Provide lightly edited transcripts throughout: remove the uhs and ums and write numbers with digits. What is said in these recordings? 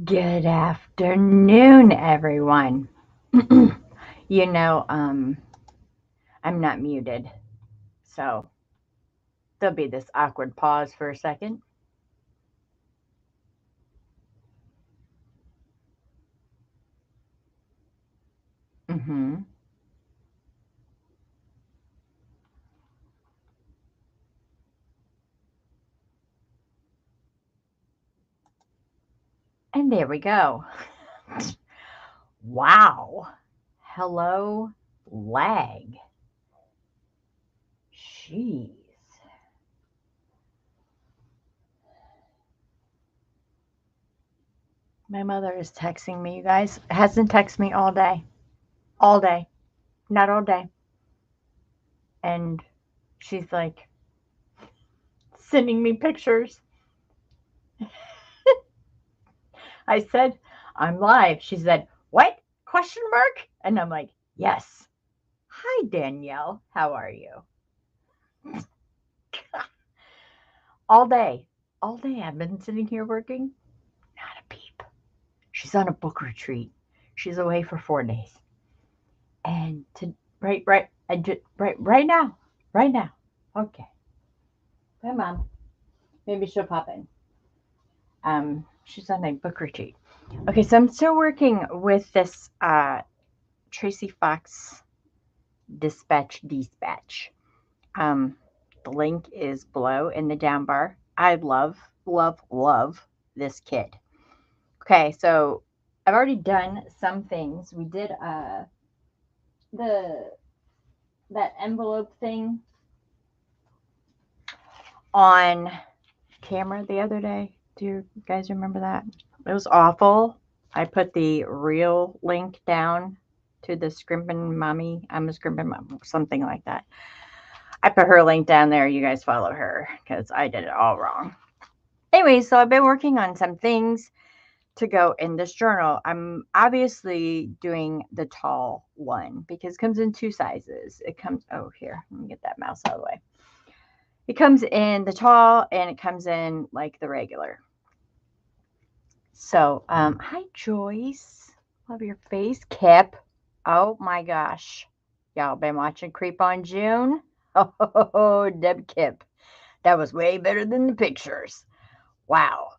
Good afternoon, everyone. you know, I'm not muted, so there'll be this awkward pause for a second. hmm And there we go. Wow. Hello, lag. Jeez. My mother is texting me, you guys. Hasn't texted me all day. All day. Not all day. And she's like sending me pictures. I said, I'm live. She said, what? Question mark? And I'm like, yes. Hi, Danielle. How are you? All day. All day I've been sitting here working. Not a peep. She's on a book retreat. She's away for 4 days. And to right now. Right now. Okay. Bye, Mom. Maybe she'll pop in. She's on a book retreat. Okay, so I'm still working with this Tracy Fox Dispatch. Um, the link is below in the down bar. I love this kit. Okay, so I've already done some things. We did the that envelope thing on camera the other day. Do you guys remember that? It was awful. I put the real link down to the Scrimpin' Mommy. I'm a Scrimpin' Mom, something like that. I put her link down there. You guys follow her because I did it all wrong. Anyway, so I've been working on some things to go in this journal. I'm obviously doing the tall one because it comes in two sizes. It comes, oh, here, let me get that mouse out of the way. It comes in the tall and it comes in like the regular. So, hi, Joyce. Love your face. Kip. Oh my gosh. Y'all been watching Creep on June? Oh, Deb Kip. That was way better than the pictures. Wow.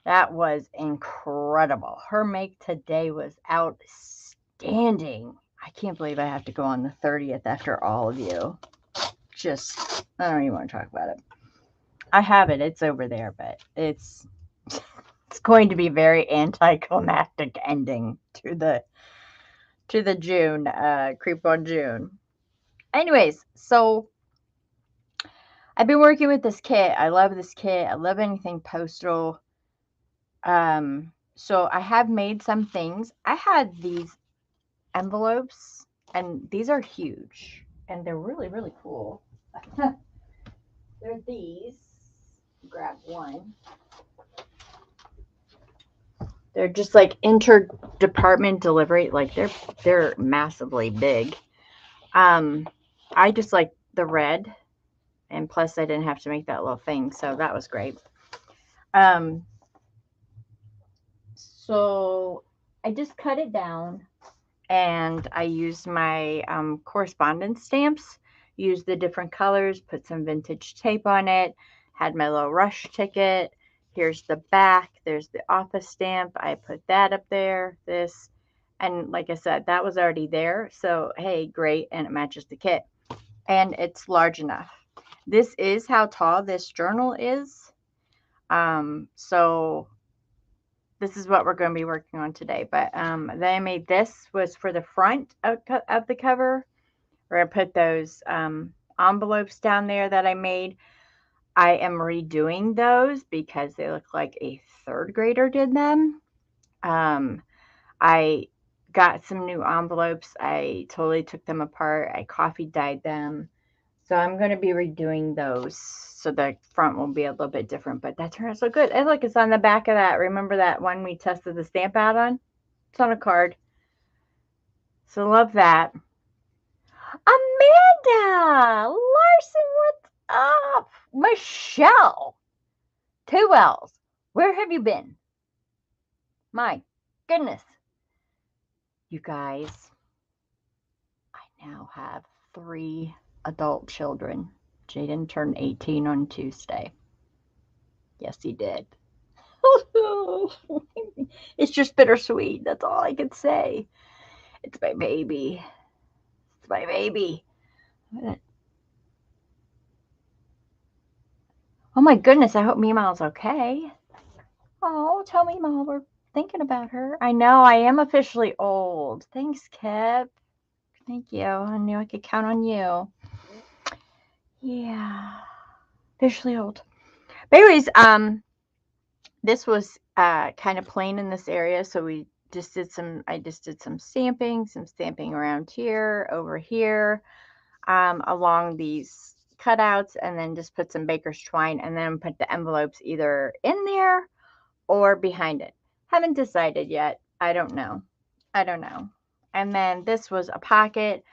That was incredible. Her make today was outstanding. I can't believe I have to go on the 30th after all of you. Just, I don't even want to talk about it. I have it. It's over there, but it's going to be very anticlimactic ending to the June creep on June. Anyways, so I've been working with this kit. I love this kit. I love anything postal. So I have made some things. I had these envelopes, and these are huge, and they're really cool. They're these. Grab one. They're just like inter-department delivery. Like they're massively big. Um, I just like the red, and plus I didn't have to make that little thing, so that was great. Um, so I just cut it down and I used my correspondence stamps, used the different colors, put some vintage tape on it, had my little rush ticket. Here's the back. There's the office stamp. I put that up there, this. And like I said, that was already there. So, hey, great. And it matches the kit. And it's large enough. This is how tall this journal is. So this is what we're going to be working on today. But then I made this was for the front of the cover, where I put those envelopes down there that I made. I am redoing those because they look like a third grader did them. I got some new envelopes. I totally took them apart. I coffee dyed them. So I'm going to be redoing those. So the front will be a little bit different, but that turned out so good. And look, it's on the back of that. Remember that one we tested the stamp out on? It's on a card. So love that. Amanda Larson, what's up? Michelle, two L's. Where have you been? My goodness. You guys, I now have 3 adult children. Jaden turned 18 on Tuesday. Yes, he did. It's just bittersweet. That's all I can say. It's my baby. It's my baby. Oh my goodness, I hope Meemaw's okay. Oh, tell Meemaw we're thinking about her. I know, I am officially old. Thanks, Kip. Thank you. I knew I could count on you. Yeah. Officially old. But anyways, this was kind of plain in this area, so I just did some stamping around here, over here, along these cutouts, and then just put some baker's twine, and then put the envelopes either in there or behind it. Haven't decided yet. I don't know. And then this was a pocket.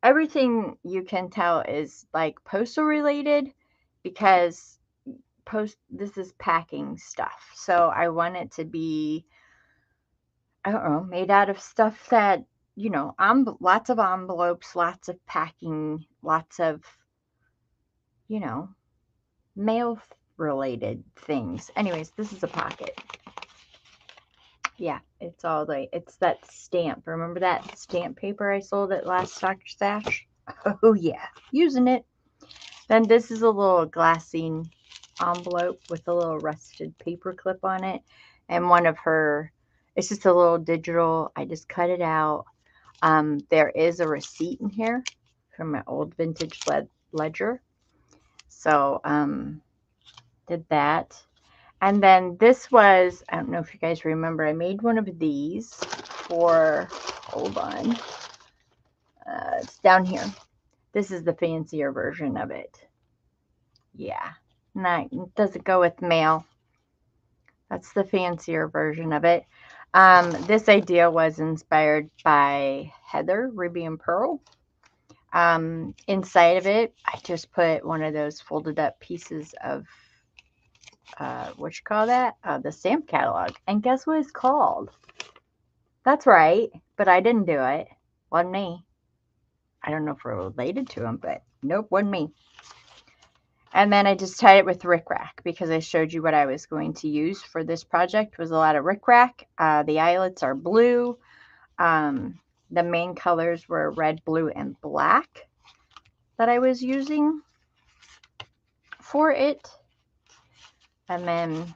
Everything you can tell is like postal related because this is packing stuff. So I want it to be, I don't know, made out of stuff that, lots of envelopes, lots of packing, lots of, you know, mail related things. Anyways, this is a pocket. Yeah, it's that stamp. Remember that stamp paper I sold at last Dr. Stash? Oh yeah, using it. Then this is a little glassine envelope with a little rusted paper clip on it. And it's just a little digital. I just cut it out. There is a receipt in here from my old vintage ledger. So, did that. And then this was, I don't know if you guys remember, I made one of these hold on. It's down here. This is the fancier version of it. Yeah. It doesn't go with mail. That's the fancier version of it. This idea was inspired by Heather, Ruby and Pearl. Inside of it, I just put one of those folded up pieces of what you call that? The stamp catalog. And guess what it's called? That's right, but I didn't do it. Wasn't me. I don't know if we're related to him, but nope, wasn't me. And then I just tied it with rickrack because I showed you what I was going to use for this project was a lot of rickrack. The eyelets are blue. The main colors were red, blue, and black that I was using for it. And then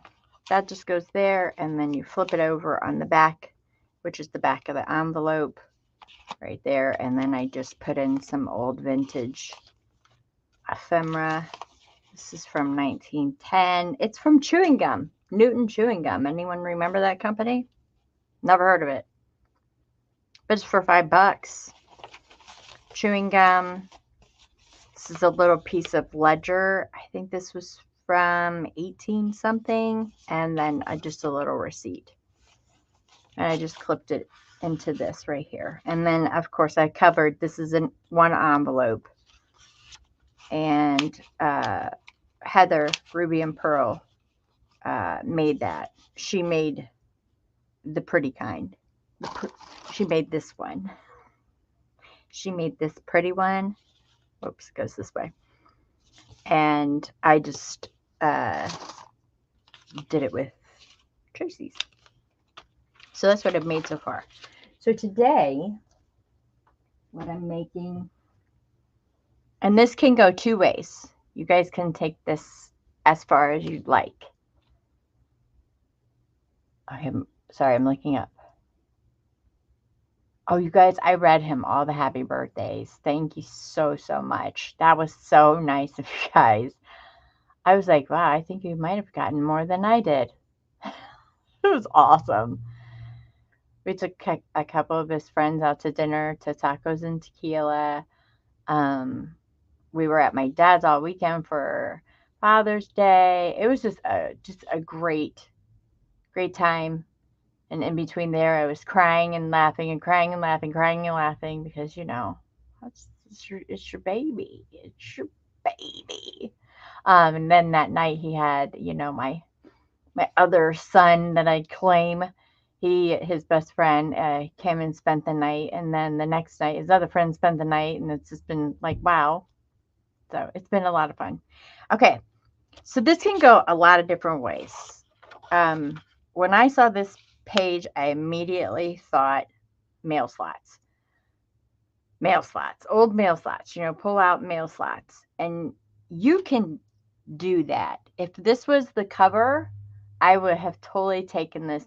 that just goes there, and then you flip it over on the back, which is the back of the envelope right there. And then I just put in some old vintage ephemera. This is from 1910. It's from chewing gum, Newton Chewing Gum. Anyone remember that company? Never heard of it. But it's for $5. Chewing gum. This is a little piece of ledger. I think this was from 18 something. And then just a little receipt. And I just clipped it into this right here. And then, of course, I covered, this is in one envelope. And Heather, Ruby and Pearl, made that. She made the pretty kind. She made this one. She made this pretty one. Oops, it goes this way. And I just did it with Tracies. So that's what I've made so far. So today, what I'm making, and this can go 2 ways. You guys can take this as far as you'd like. Sorry, I'm looking up. Oh, you guys, I read him all the happy birthdays. Thank you so, so much. That was so nice of you guys. I was like, wow, I think you might have gotten more than I did. It was awesome. We took a couple of his friends out to dinner, to tacos and tequila. We were at my dad's all weekend for Father's Day. It was just a great time. And in between there, I was crying and laughing and crying and laughing, because, it's your baby. It's your baby. And then that night he had, my other son that I claim. his best friend came and spent the night, and then the next night his other friend spent the night, and it's just been like, wow. So it's been a lot of fun. Okay, so this can go a lot of different ways. When I saw this page, I immediately thought mail slots. Mail slots, old mail slots, pull out mail slots. And you can do that. If this was the cover, I would have totally taken this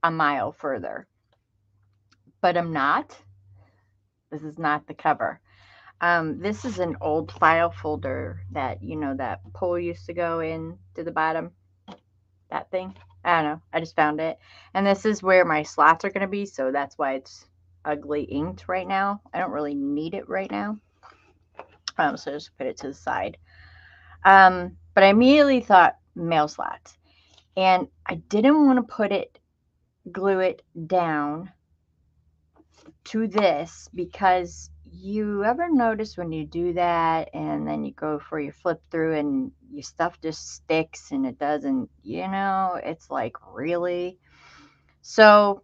a mile further. But I'm not. This is not the cover. This is an old file folder that, that pole used to go in to the bottom. That thing. I don't know. I just found it. And this is where my slots are going to be. So that's why it's ugly inked right now. I don't really need it right now. So just put it to the side. But I immediately thought mail slots. And I didn't want to glue it down to this, because you ever notice when you do that and then you go for your flip through and your stuff just sticks and it doesn't, it's like, really? So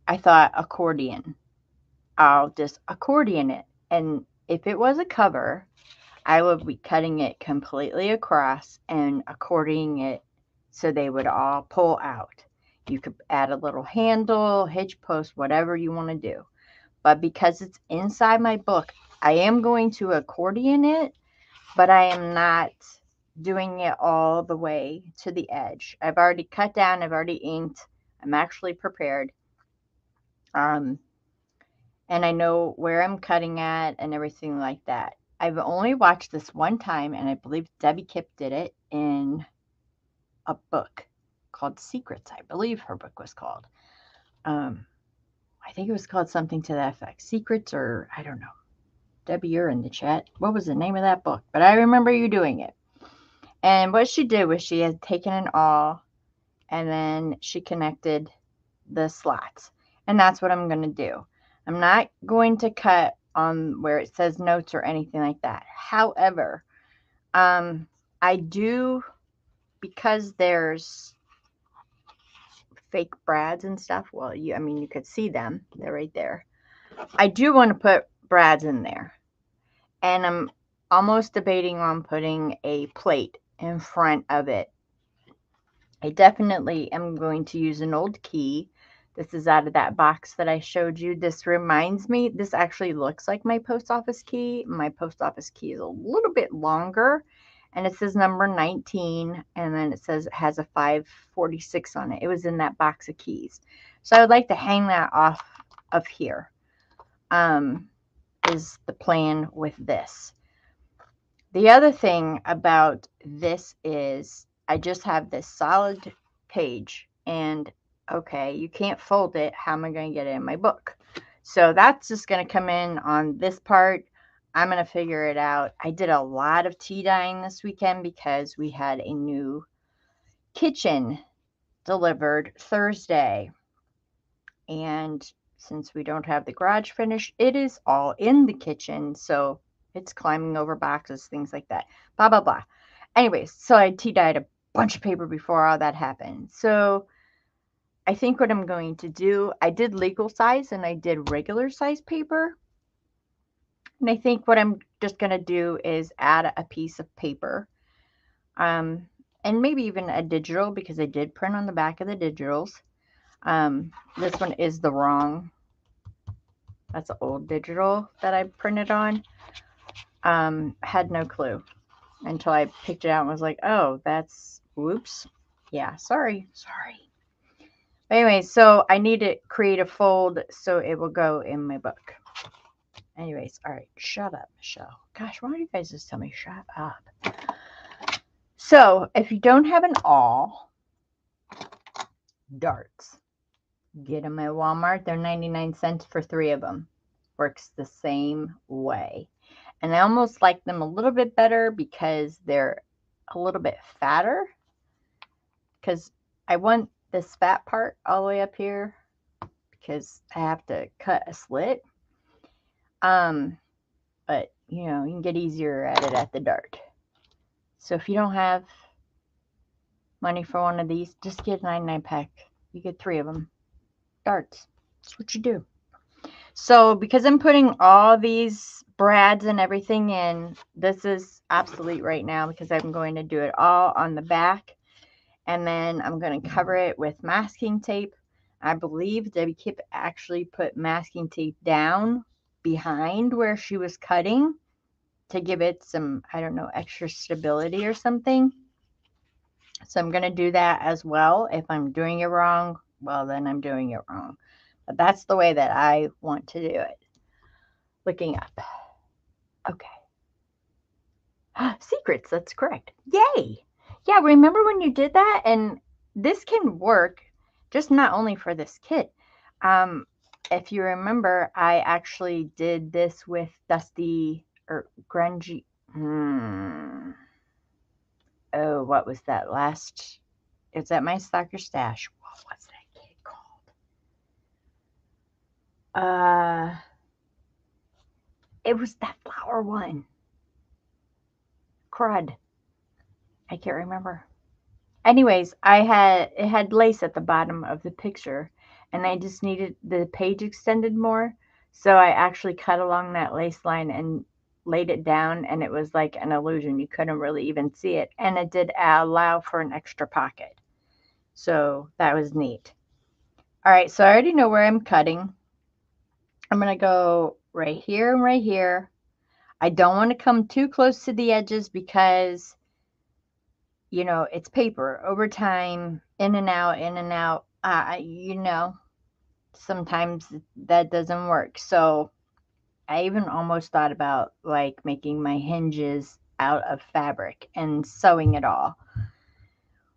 I thought accordion. I'll just accordion it. And if it was a cover, I would be cutting it completely across and accordioning it so they would all pull out. You could add a little handle, hitch post, whatever you want to do. But because it's inside my book, I am going to accordion it, but I am not doing it all the way to the edge. I've already cut down, I've already inked, I'm actually prepared. And I know where I'm cutting at and everything like that. I've only watched this one time, and I believe Debbie Kipp did it in a book called Secrets. I believe her book was called. I think it was called something to that effect. Secrets, or I don't know. Debbie, you're in the chat. What was the name of that book? But I remember you doing it. And what she did was she had taken an awl and then she connected the slots. And that's what I'm going to do. I'm not going to cut on where it says notes or anything like that. However, I do, because there's fake brads and stuff. Well, you could see them. They're right there. I do want to put brads in there. And I'm almost debating on putting a plate in front of it. I definitely am going to use an old key. This is out of that box that I showed you. This reminds me, this actually looks like my post office key. My post office key is a little bit longer, and it says number 19, and then it says it has a 546 on it. It was in that box of keys. So I would like to hang that off of here, is the plan with this. The other thing about this is I just have this solid page, and okay, you can't fold it. How am I going to get it in my book? So that's just going to come in on this part. I'm going to figure it out. I did a lot of tea dyeing this weekend because we had a new kitchen delivered Thursday. And since we don't have the garage finished, it is all in the kitchen. So it's climbing over boxes, things like that. Blah, blah, blah. Anyways, so I tea dyed a bunch of paper before all that happened. So I think what I'm going to do, I did legal size and I did regular size paper. And I think what I'm just going to do is add a piece of paper. And maybe even a digital, because I did print on the back of the digitals. This one is the wrong. That's an old digital that I printed on. Had no clue until I picked it out and was like, oh, that's, whoops. Yeah, sorry. Anyway, so I need to create a fold so it will go in my book. Anyways, all right, shut up, Michelle. Gosh, why don't you guys just tell me shut up? So if you don't have an awl, darts. Get them at Walmart. They're 99 cents for 3 of them. Works the same way. And I almost like them a little bit better because they're a little bit fatter. Because I want this fat part all the way up here because I have to cut a slit. But, you can get easier at it at the dart. So if you don't have money for one of these, just get a 99 pack. You get 3 of them. Darts. That's what you do. So because I'm putting all these brads and everything in, this is obsolete right now because I'm going to do it all on the back. And then I'm going to cover it with masking tape. I believe Debbie Kip actually put masking tape down behind where she was cutting to give it some, I don't know, extra stability or something. So I'm going to do that as well. If I'm doing it wrong, well, then I'm doing it wrong. But that's the way that I want to do it. Looking up. Okay. Secrets, that's correct. Yay! Yeah, remember when you did that? And this can work, just not only for this kit. If you remember, I actually did this with Dusty or Grungy. Oh, what was that last? Is that my stalker stash? What was that kit called? It was that flower one. Crud. I can't remember. Anyways, it had lace at the bottom of the picture, and I just needed the page extended more. So I actually cut along that lace line and laid it down, and it was like an illusion. You couldn't really even see it. And it did allow for an extra pocket. So that was neat. All right, so I already know where I'm cutting. I'm going to go right here and right here. I don't want to come too close to the edges because, you know, it's paper. Over time, in and out, in and out. You know, sometimes that doesn't work. So I even almost thought about like making my hinges out of fabric and sewing it all,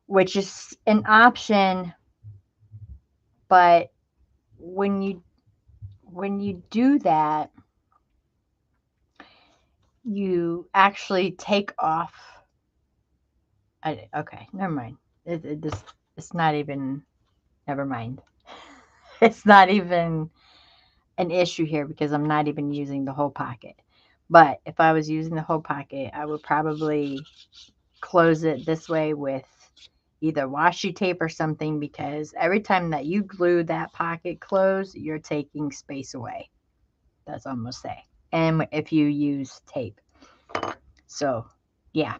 which is an option. But when you do that, you actually take off. Okay, never mind. It's not even. Never mind. It's not even an issue here because I'm not even using the whole pocket. But if I was using the whole pocket, I would probably close it this way with either washi tape or something, because every time that you glue that pocket closed, you're taking space away. That's all I'm gonna say. And if you use tape. So yeah.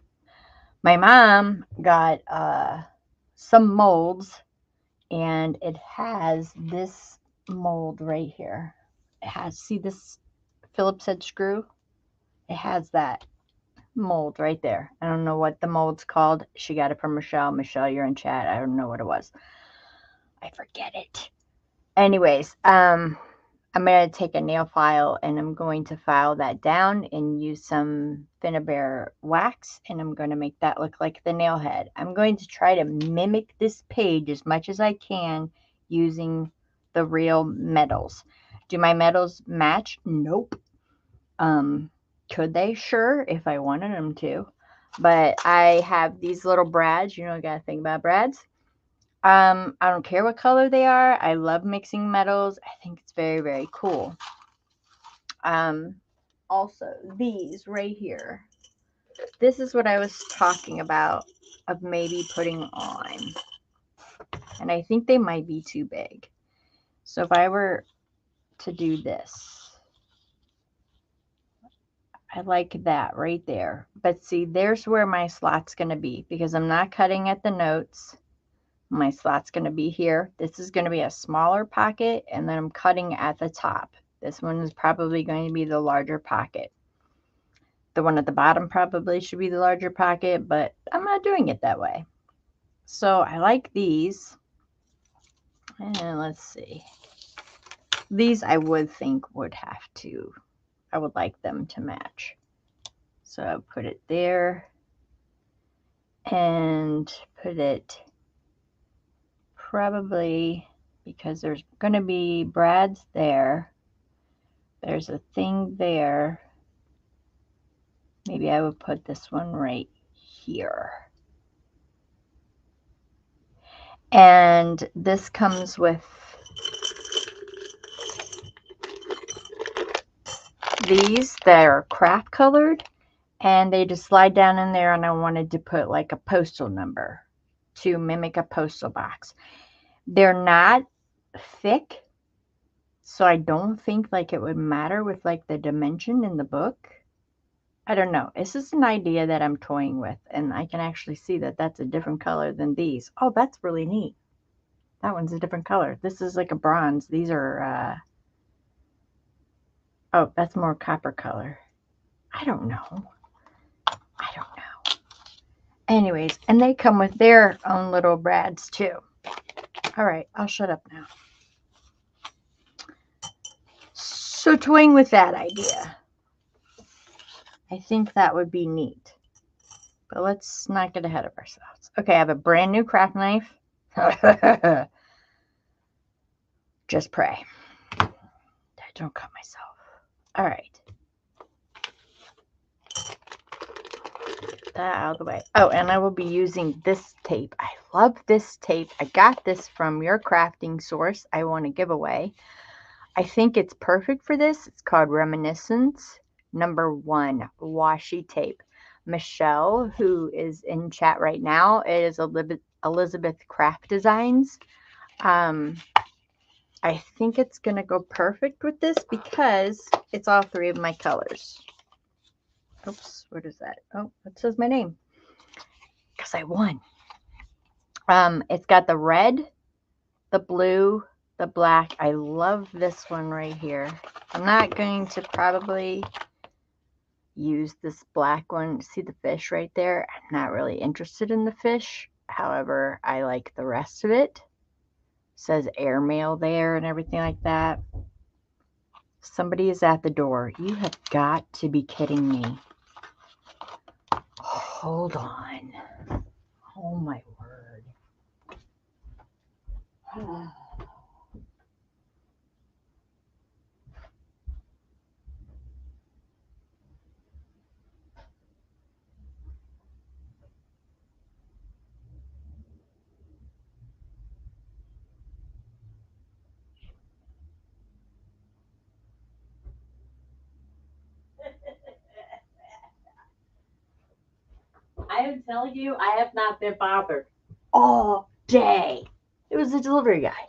My mom got some molds, and it has this mold right here. It has, see this Phillips head screw? It has that mold right there. I don't know what the mold's called. She got it from Michelle. Michelle, you're in chat. I don't know what it was. I forget it. Anyways, I'm going to take a nail file and I'm going to file that down and use some Finnabair wax, and I'm going to make that look like the nail head. I'm going to try to mimic this page as much as I can using the real metals. Do my metals match? Nope. Could they? Sure, if I wanted them to. But I have these little brads. You know, I got to think about brads. I don't care what color they are. I love mixing metals. I think it's very, very cool. Also, these right here. This is what I was talking about of maybe putting on. And I think they might be too big. So if I were to do this, I like that right there. But see, there's where my slot's going to be, because I'm not cutting at the notes. My slot's going to be here. This is going to be a smaller pocket, and then I'm cutting at the top. This one is probably going to be the larger pocket. The one at the bottom probably should be the larger pocket, but I'm not doing it that way. So I like these. And let's see. These I would think would have to, I would like them to match. So I'll put it there and put it probably, because there's going to be brads there. There's a thing there. Maybe I would put this one right here. And this comes with these that are craft colored, and they just slide down in there, and I wanted to put like a postal number to mimic a postal box. They're not thick, so I don't think like it would matter with like the dimension in the book. I don't know. It's just an idea that I'm toying with, and I can actually see that that's a different color than these. Oh, that's really neat. That one's a different color. This is like a bronze. These are, oh, that's more copper color. I don't know. I don't know. Anyways, and they come with their own little brads too. All right, I'll shut up now. So toying with that idea. I think that would be neat. But let's not get ahead of ourselves. Okay, I have a brand new craft knife. Just pray. I don't cut myself. All right. Get that out of the way. Oh, and I will be using this tape. I love this tape. I got this from your crafting source. I want to give away. I think it's perfect for this. It's called Reminiscence #1 washi tape. Michelle, who is in chat right now, is Elizabeth Craft Designs. I think it's going to go perfect with this because it's all 3 of my colors. Oops, what is that? Oh, it says my name. Because I won. It's got the red, the blue, the black. I love this one right here. I'm not going to probably use this black one. See the fish right there? I'm not really interested in the fish. However, I like the rest of it. It says airmail there and everything like that. Somebody is at the door. You have got to be kidding me. Hold on. Oh my word. I am telling you, I have not been bothered all day. It was a delivery guy.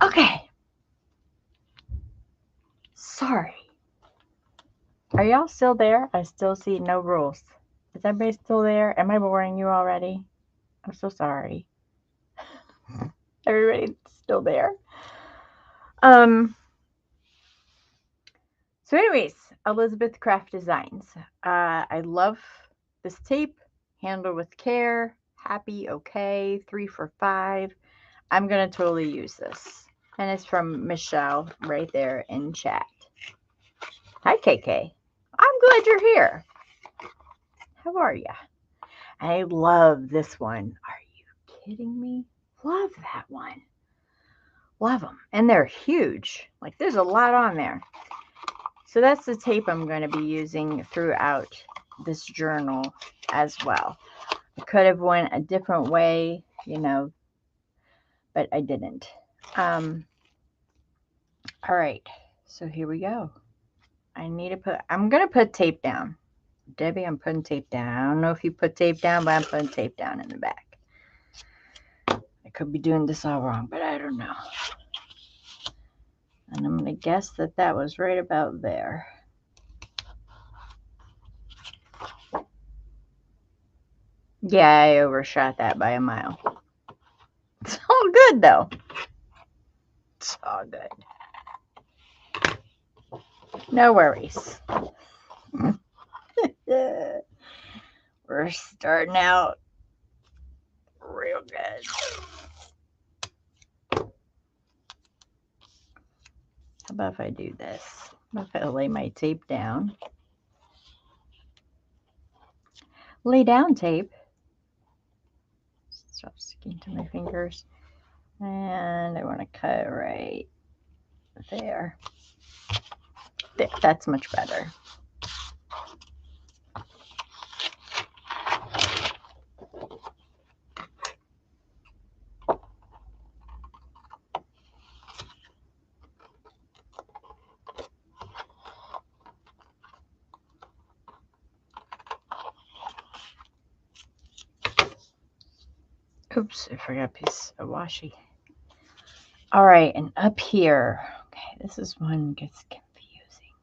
Okay. Sorry. Are y'all still there? I still see no rules. Is everybody still there? Am I boring you already? I'm so sorry. Everybody's still there. So anyways, Elizabeth Craft Designs. I love this tape. Handle with care. Happy, okay. 3 for $5. I'm going to totally use this. And it's from Michelle right there in chat. Hi, KK. I'm glad you're here. How are ya? I love this one. Are you kidding me? Love that one. Love them. And they're huge. Like, there's a lot on there. So that's the tape I'm going to be using throughout this journal as well. I could have went a different way, you know, but I didn't. All right. So here we go. I'm going to put tape down. Debbie, I'm putting tape down. I don't know if you put tape down, but I'm putting tape down in the back. I could be doing this all wrong, but I don't know. And I'm going to guess that that was right about there. Yeah, I overshot that by a mile. It's all good, though. It's all good. No worries. We're starting out real good. How about if I do this? If I lay my tape down. Lay down tape. Stop sticking to my fingers. And I want to cut it right there. There, that's much better. Oops, I forgot a piece of washi. All right, and up here. Okay, this is one gets confusing.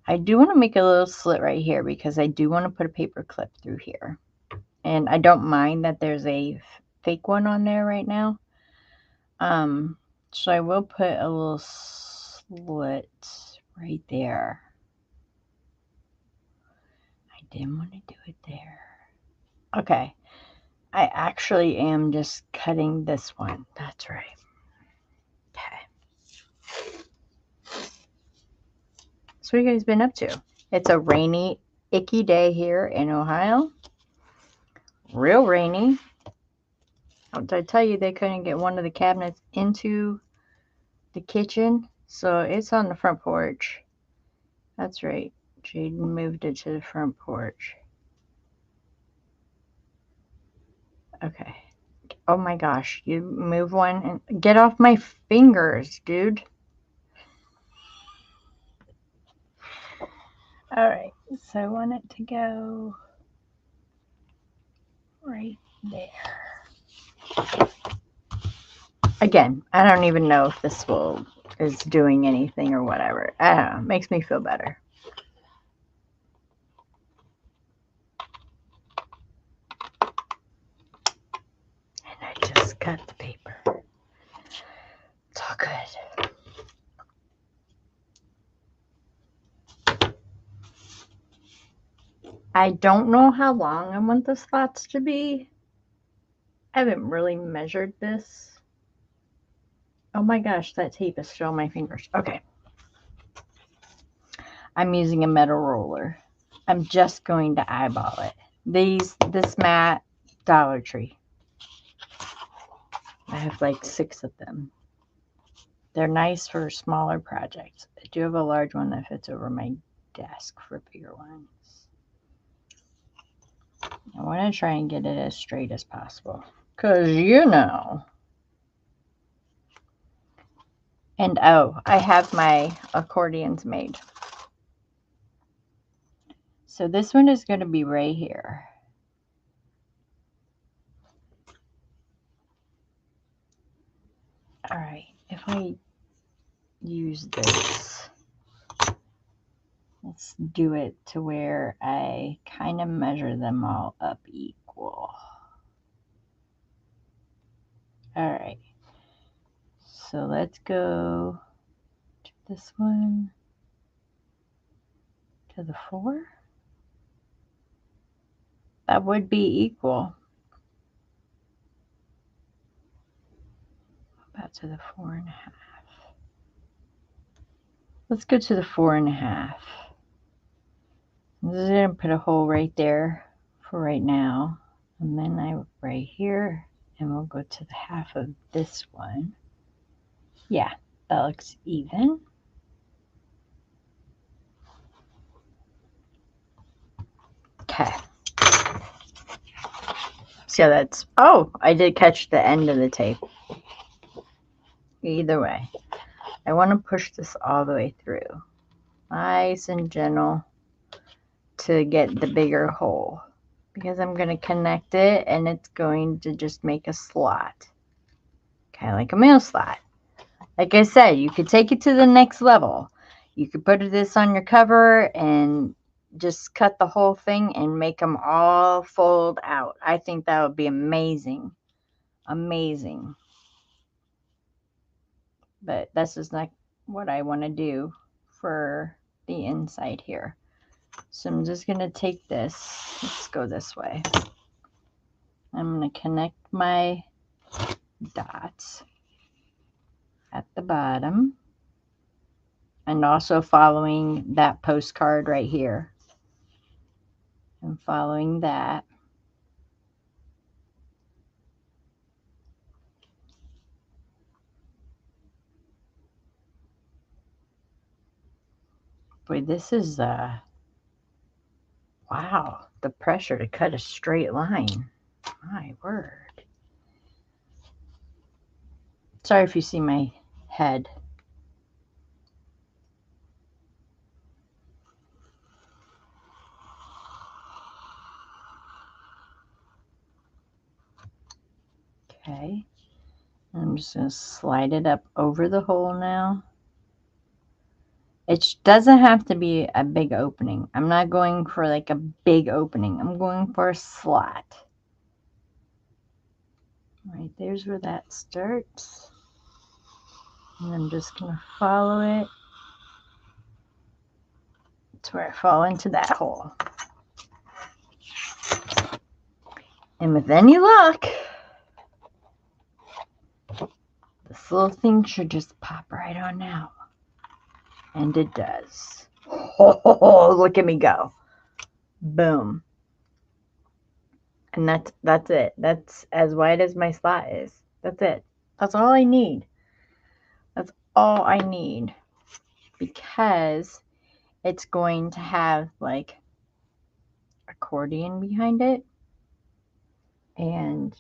I do want to make a little slit right here because I do want to put a paper clip through here. And I don't mind that there's a fake one on there right now. So I will put a little slit right there. I didn't want to do it there. Okay. I actually am just cutting this one. That's right. Okay. So what have you guys been up to? It's a rainy, icky day here in Ohio. Real rainy. Did I tell you they couldn't get one of the cabinets into the kitchen? So it's on the front porch. That's right. Jaden moved it to the front porch. Okay. Oh my gosh. You move one and get off my fingers, dude. All right. So I want it to go right there. Again, I don't even know if this is doing anything or whatever. I don't know. It makes me feel better. And I just cut the paper. It's all good. I don't know how long I want the slots to be. I haven't really measured this. Oh my gosh, that tape is still on my fingers. Okay. I'm using a metal roller. I'm just going to eyeball it. This mat, Dollar Tree. I have like 6 of them. They're nice for smaller projects. I do have a large one that fits over my desk for bigger ones. I want to try and get it as straight as possible. Because you know. And oh, I have my accordions made. So this one is going to be right here. All right, if I use this, let's do it to where I kind of measure them all up equal. All right, so let's go to this one, to the 4. That would be equal. About to the 4.5. Let's go to the 4.5. I'm just going to put a hole right there for right now. And then right here, and we'll go to the half of this one. Yeah, that looks even. Okay. So that's, oh, I did catch the end of the tape. Either way, I want to push this all the way through. Nice and gentle to get the bigger hole. Because I'm going to connect it and it's going to just make a slot. Kind of like a mail slot. Like I said, you could take it to the next level. You could put this on your cover and just cut the whole thing and make them all fold out. I think that would be amazing. Amazing. But this is not what I want to do for the inside here. So I'm just going to take this. Let's go this way. I'm going to connect my dots at the bottom. And also following that postcard right here. And following that. Boy, this is, wow, the pressure to cut a straight line. My word. Sorry if you see my head. Okay. I'm just going to slide it up over the hole now. It doesn't have to be a big opening. I'm not going for like a big opening. I'm going for a slot. Right there's where that starts. And I'm just going to follow it to where I fall into that hole. And with any luck, this little thing should just pop right on out. And it does. Oh, look at me go. Boom. And that's it. That's as wide as my slot is. That's it. That's all I need. That's all I need. Because it's going to have like accordion behind it. And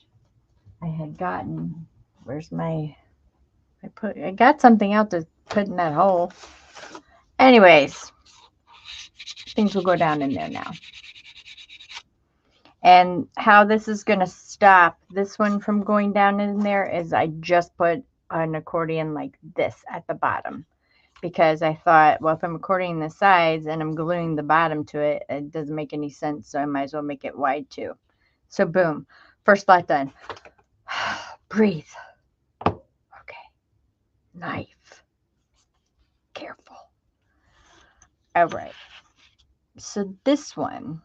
I had gotten, where's my, I got something out to put in that hole. Anyways, things will go down in there now. And how this is going to stop this one from going down in there is I just put an accordion like this at the bottom. Because I thought, well, if I'm accordioning the sides and I'm gluing the bottom to it, it doesn't make any sense. So I might as well make it wide too. So boom, first slot done. Breathe. Okay. Knife. Careful. All right. So this one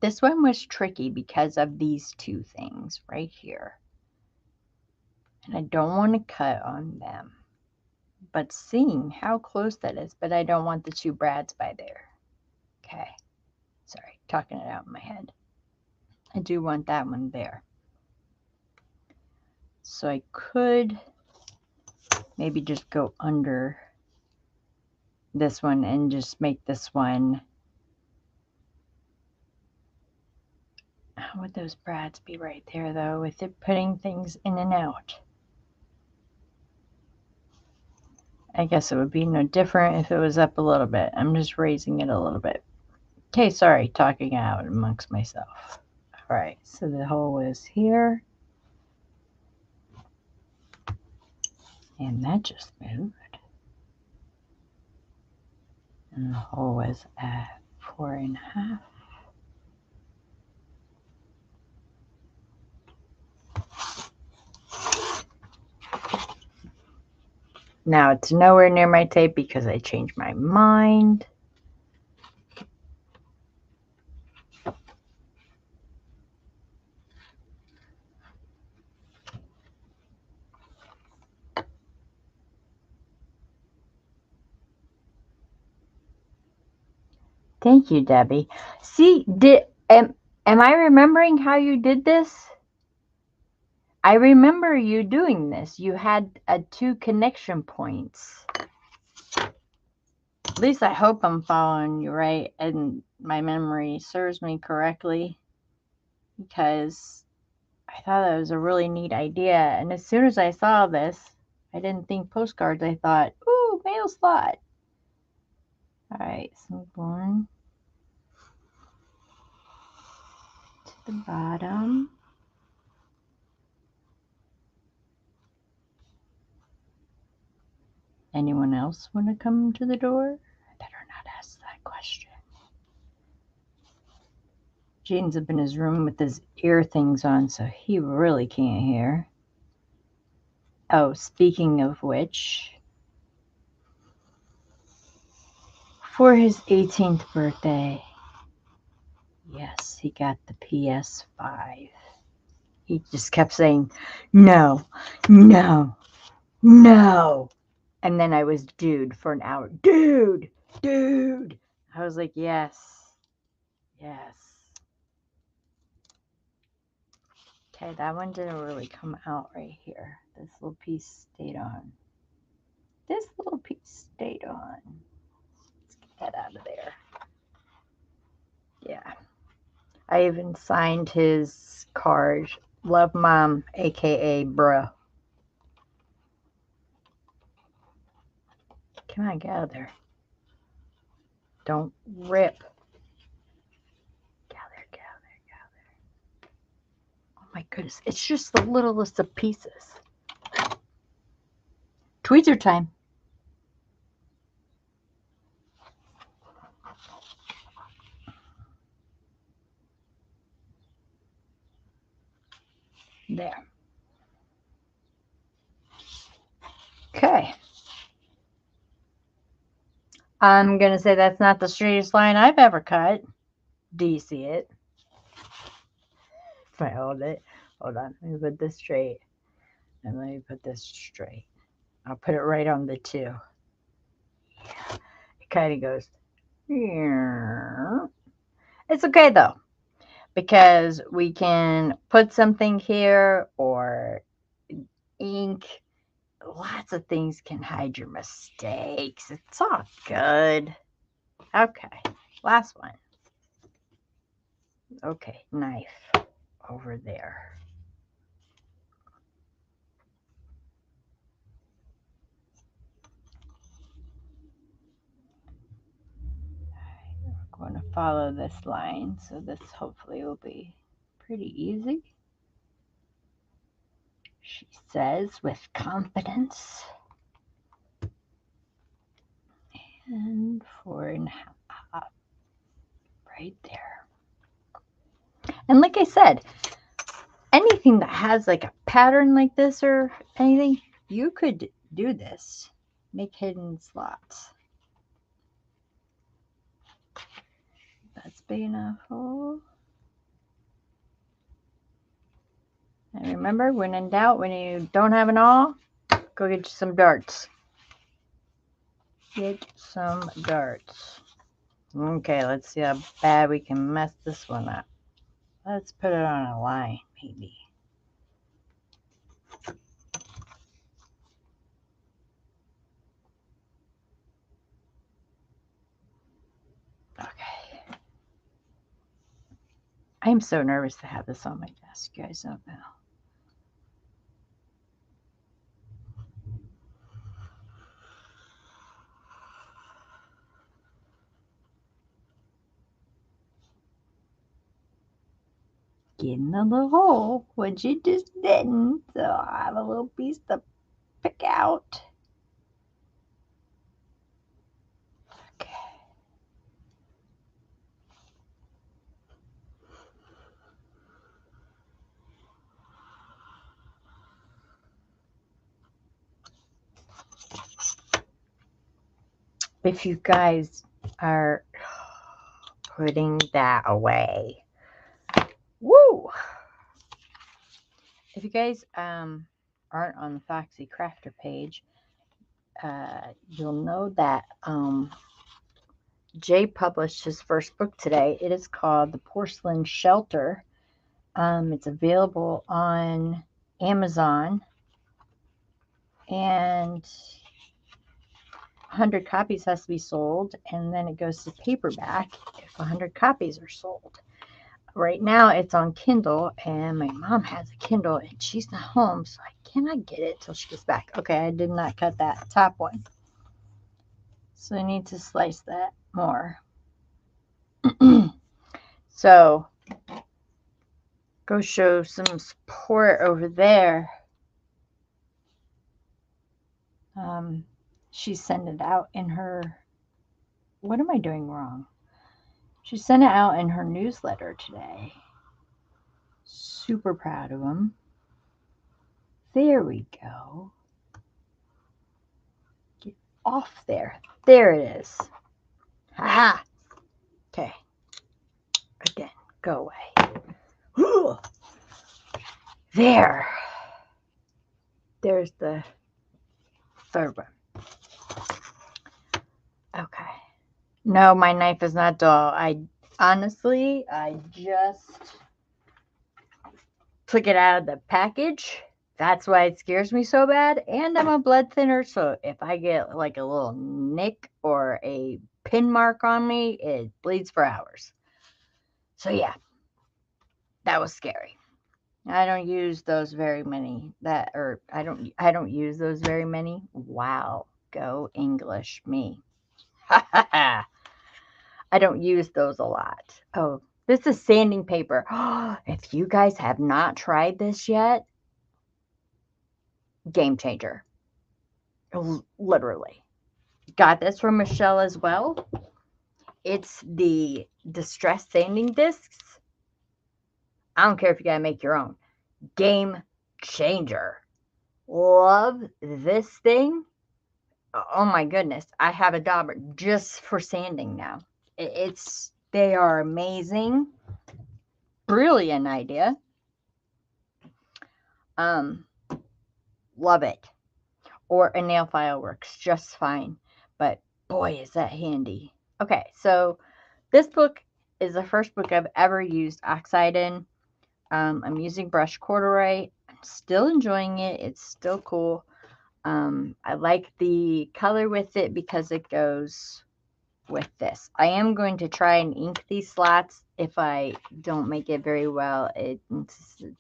was tricky because of these two things right here. And I don't want to cut on them. But seeing how close that is, but I don't want the two brads by there. Okay. Sorry, talking it out in my head. I do want that one there. So I could maybe just go under this one and just make this one. How would those brads be right there though with it putting things in and out? I guess it would be no different if it was up a little bit. I'm just raising it a little bit. Okay, sorry, talking out amongst myself. All right, so the hole is here. And that just moved. And the hole was at 4.5. Now it's nowhere near my tape because I changed my mind. Thank you, Debbie. See, am I remembering how you did this? I remember you doing this. You had 2 connection points. At least I hope I'm following you right and my memory serves me correctly, because I thought that was a really neat idea. And as soon as I saw this, I didn't think postcards. I thought, ooh, mail slot. All right, so I'm going to the bottom. Anyone else want to come to the door? I better not ask that question. Jaden's up in his room with his ear things on, so he really can't hear. Oh, speaking of which, for his 18th birthday, yes, he got the PS5. He just kept saying, no, no, no. And then I was dude for an hour. Dude, dude. I was like, yes, yes. Okay, that one didn't really come out right here. This little piece stayed on. This little piece stayed on. Let's get that out of there. Yeah. I even signed his card. Love Mom, aka bruh. Come on, get out of there. Don't rip. Get out there, get out there, get out there. Oh my goodness. It's just the littlest of pieces. Tweezer time. There. Okay. I'm going to say that's not the straightest line I've ever cut. Do you see it? If I hold it. Hold on. Let me put this straight. And let me put this straight. I'll put it right on the 2. Yeah. It kind of goes. It's okay though, because we can put something here or ink. Lots of things can hide your mistakes. It's all good. Okay, last one. Okay, knife over there. We're going to follow this line, so this hopefully will be pretty easy. She says with confidence. And 4.5 right there. And like I said, anything that has like a pattern like this or anything, you could do this. Make hidden slots. That's big enough. Oh. And remember, when in doubt, when you don't have an awl, go get you some darts. Get some darts. Okay, let's see how bad we can mess this one up. Let's put it on a line, maybe. Okay. I'm so nervous to have this on my desk. You guys don't know. Get in the little hole, which you just didn't. So I have a little piece to pick out. Okay. If you guys are putting that away, woo! If you guys aren't on the Foxy Crafter page, you'll know that Jay published his first book today. It is called The Porcelain Shelter. It's available on Amazon, and 100 copies has to be sold, and then it goes to paperback if 100 copies are sold. Right now it's on Kindle, and my mom has a Kindle and she's not home, so I cannot get it till she gets back. Okay, I did not cut that top one, so I need to slice that more. So go show some support over there. She sent it out in her, what am I doing wrong? She sent it out in her newsletter today. Super proud of them. There we go. Get off there. There it is. Ha! Okay. Again, go away. There. There's the third one. Okay. No, my knife is not dull. I just took it out of the package. That's why it scares me so bad. And I'm a blood thinner, so if I get like a little nick or a pin mark on me, it bleeds for hours. So yeah, that was scary. I don't use those very many. I don't use those very many. Wow, go English me. I don't use those a lot. Oh, This is sanding paper. If you guys have not tried this yet, game changer. Literally. Got this from Michelle as well. It's the Distress Sanding Discs. I don't care if you gotta make your own. Game changer. Love this thing. Oh my goodness. I have a dauber just for sanding now. They are amazing. Brilliant idea. Love it. Or a nail file works just fine. But boy, is that handy. Okay, so this book is the first book I've ever used oxide in. I'm using brush corduroy. I'm still enjoying it. It's still cool. I like the color with it because it goes with this. I am going to try and ink these slots. If I don't make it very well, it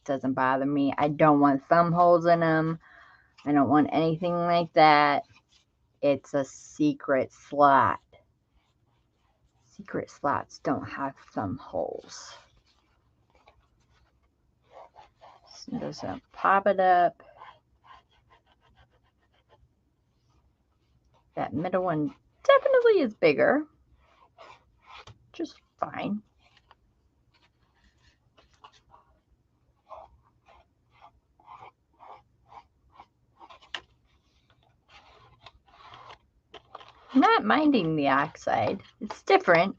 doesn't bother me. I don't want thumb holes in them. I don't want anything like that. It's a secret slot. Secret slots don't have thumb holes. So just gonna pop it up. That middle one definitely is bigger. Just fine. I'm not minding the oxide. It's different.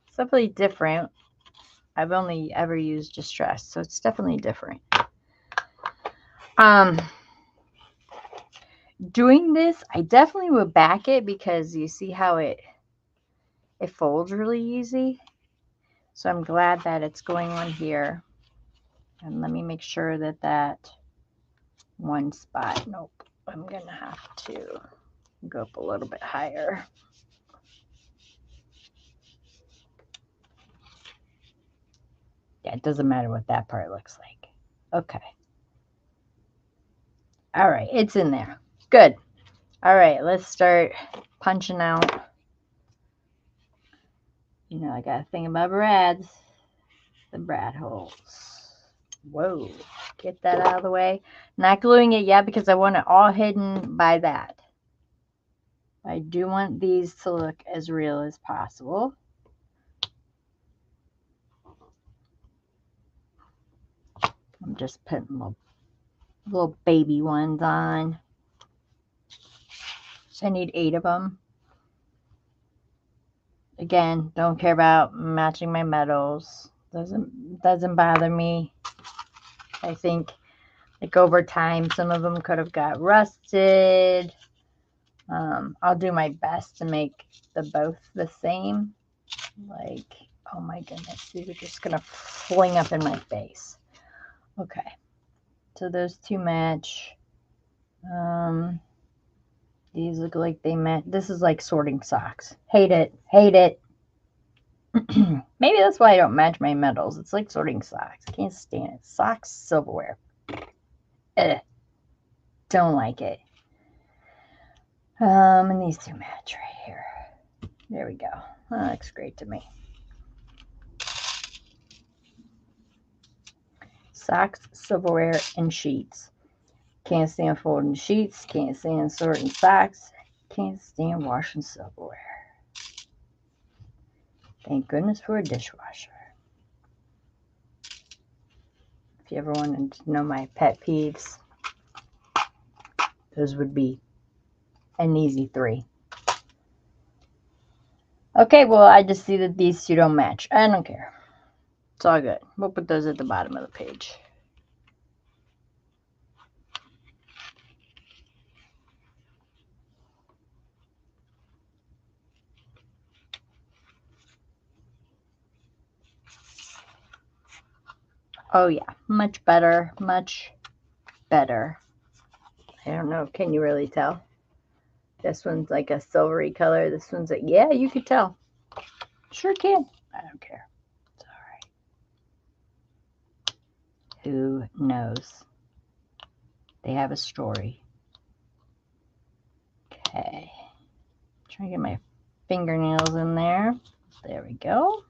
It's definitely different. I've only ever used Distress, so it's definitely different. Doing this, I definitely would back it because you see how it folds really easy. So I'm glad that it's going on here. And let me make sure that that one spot, nope, I'm going to have to go up a little bit higher. Yeah, it doesn't matter what that part looks like. Okay. All right, it's in there. Good. All right, let's start punching out. You know, I got a thing about brads. The brad holes. Whoa. Get that out of the way. Not gluing it yet because I want it all hidden by that. I do want these to look as real as possible. I'm just putting little baby ones on. So I need 8 of them. Again, don't care about matching my metals. Doesn't bother me. I think like over time some of them could have got rusted. I'll do my best to make both the same. Like, oh my goodness, these are just gonna fling up in my face. Okay, so those two match. These look like they match. This is like sorting socks. Hate it. Hate it. Maybe that's why I don't match my metals. It's like sorting socks. Can't stand it. Socks, silverware. Ugh. Don't like it. And these two match right here. There we go. That looks great to me. Socks, silverware, and sheets. Can't stand folding sheets. Can't stand sorting socks. Can't stand washing silverware. Thank goodness for a dishwasher. If you ever wanted to know my pet peeves, those would be an easy 3. Okay, well, I just see that these two don't match. I don't care. It's all good. We'll put those at the bottom of the page. Oh, yeah. Much better. Much better. I don't know. Can you really tell? This one's like a silvery color. This one's like, yeah, you could tell. Sure can. I don't care. It's all right. Who knows? They have a story. Okay. Trying to get my fingernails in there. There we go.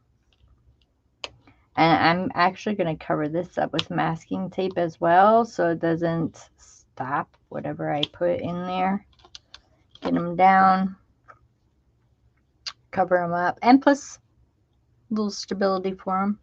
And I'm actually going to cover this up with masking tape as well so it doesn't stop whatever I put in there. Get them down, cover them up, and plus a little stability for them.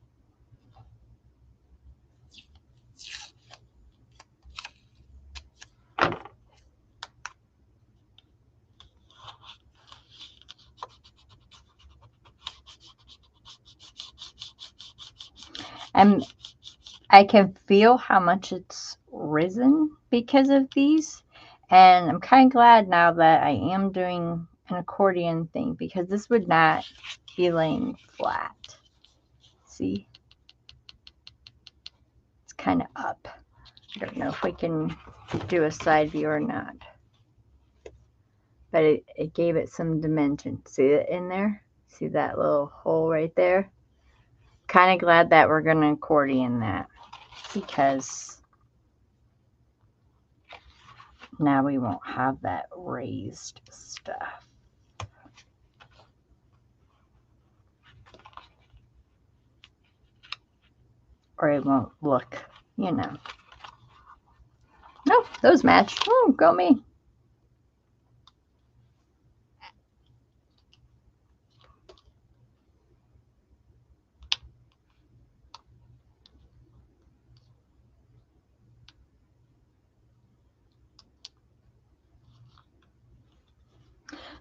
And I can feel how much it's risen because of these. And I'm kind of glad now that I am doing an accordion thing because this would not be laying flat. See? It's kind of up. I don't know if we can do a side view or not. But it gave it some dimension. See it in there? See that little hole right there? Kind of glad that we're going to accordion that because now we won't have that raised stuff. Or it won't look, you know. No, those match. Oh, go me.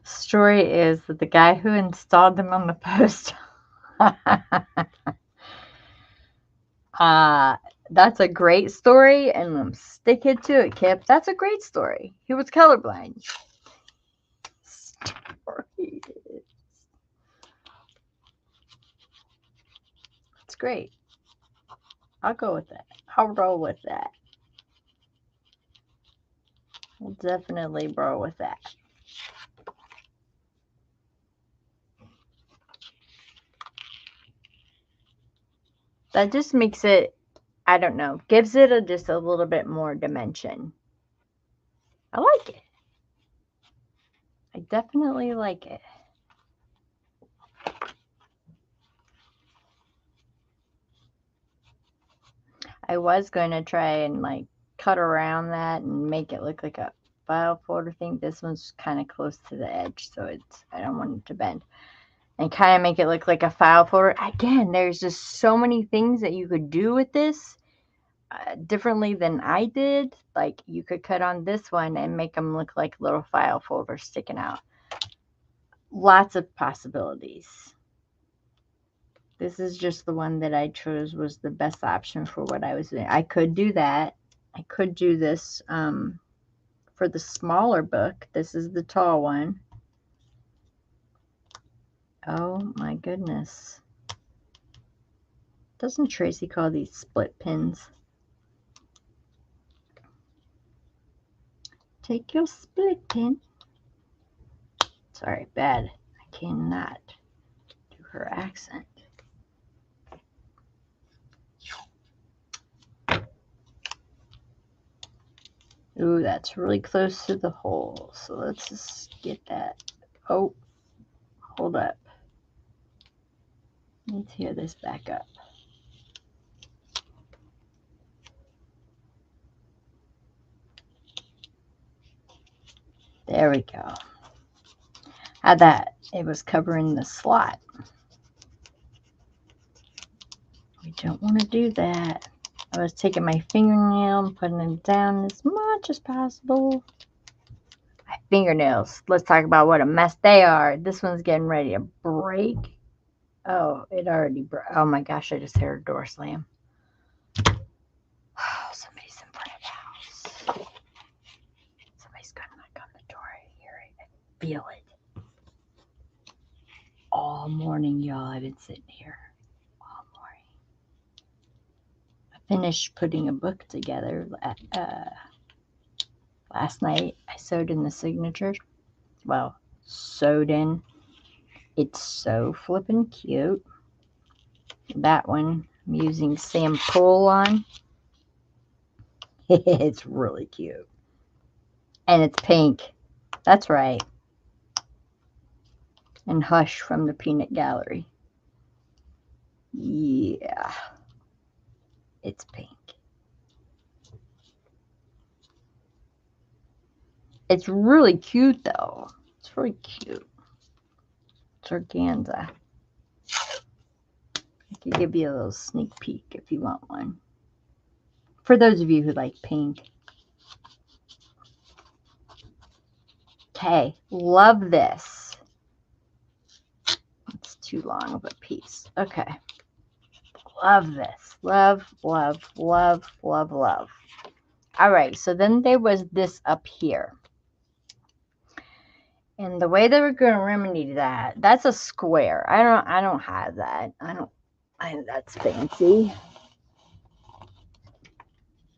Story is that the guy who installed them on the post that's a great story, and I'm sticking to it, Kip. That's a great story. He was colorblind. Story. It's great. I'll go with that. I'll roll with that. I'll definitely roll with that. That just makes it, I don't know, gives it just a little bit more dimension. I like it. I definitely like it. I was going to try and like cut around that and make it look like a file folder thing. This one's kind of close to the edge, so I don't want it to bend. And kind of make it look like a file folder. Again, there's just so many things that you could do with this differently than I did. Like you could cut on this one and make them look like little file folders sticking out. Lots of possibilities. This is just the one that I chose was the best option for what I was doing. I could do that. I could do this for the smaller book. This is the tall one. Oh my goodness. Doesn't Tracy call these split pins? Take your split pin. Sorry, bad. I cannot do her accent. Ooh, that's really close to the hole. So let's just get that. Oh, hold up. Let's tear this back up. There we go. Had that. It was covering the slot. We don't want to do that. I was taking my fingernail and putting it down as much as possible. My fingernails. Let's talk about what a mess they are. This one's getting ready to break. Oh, it already broke. Oh my gosh, I just heard a door slam. Oh, somebody's in front of the house. Somebody's gonna knock on the door. I hear it. I feel it. All morning, y'all, I've been sitting here. All morning. I finished putting a book together last night. I sewed in the signature. Well, sewed in. It's so flippin' cute. That one I'm using Sam Pull on. It's really cute. And it's pink. That's right. And Hush from the Peanut Gallery. Yeah, it's pink. It's really cute though. It's really cute. It's organza. I could give you a little sneak peek if you want one. For those of you who like pink. Okay, love this. It's too long of a piece. Okay. Love this. Love, love, love, love, love. All right, so then there was this up here. And the way that we're going to remedy that, that's a square. I don't have that. That's fancy.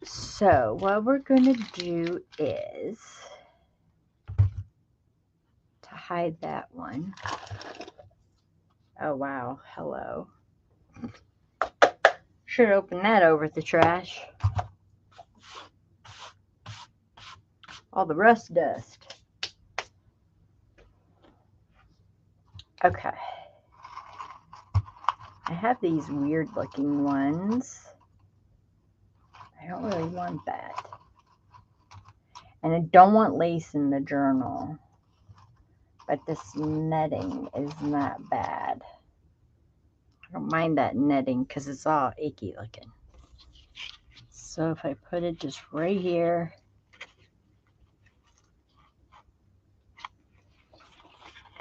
So what we're going to do is to hide that one. Oh, wow. Hello. Should open that over at the trash. All the rust dust. Okay. I have these weird looking ones. I don't really want that. And I don't want lace in the journal. But this netting is not bad. I don't mind that netting because it's all icky looking. So if I put it just right here.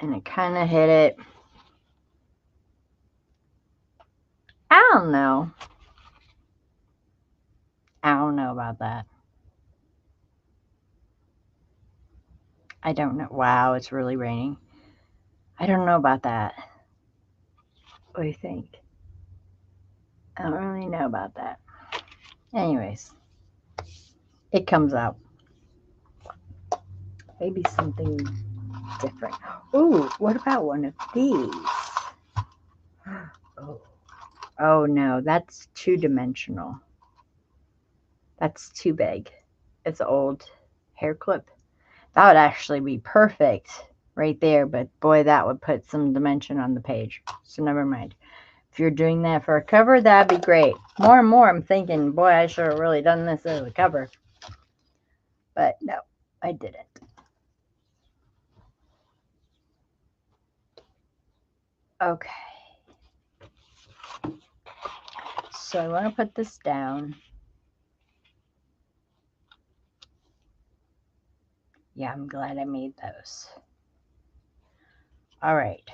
And it kind of hit it. I don't know. I don't know about that. I don't know. Wow, it's really raining. I don't know about that. What do you think? I don't really know about that. Anyways, it comes out. Maybe something different. Ooh, what about one of these? Oh no, that's two-dimensional. That's too big. It's an old hair clip. That would actually be perfect right there, but boy, that would put some dimension on the page. So never mind. If you're doing that for a cover, that'd be great. More and more, I'm thinking, boy, I should have really done this as a cover. But no, I didn't. Okay. So I want to put this down. Yeah, I'm glad I made those. All right.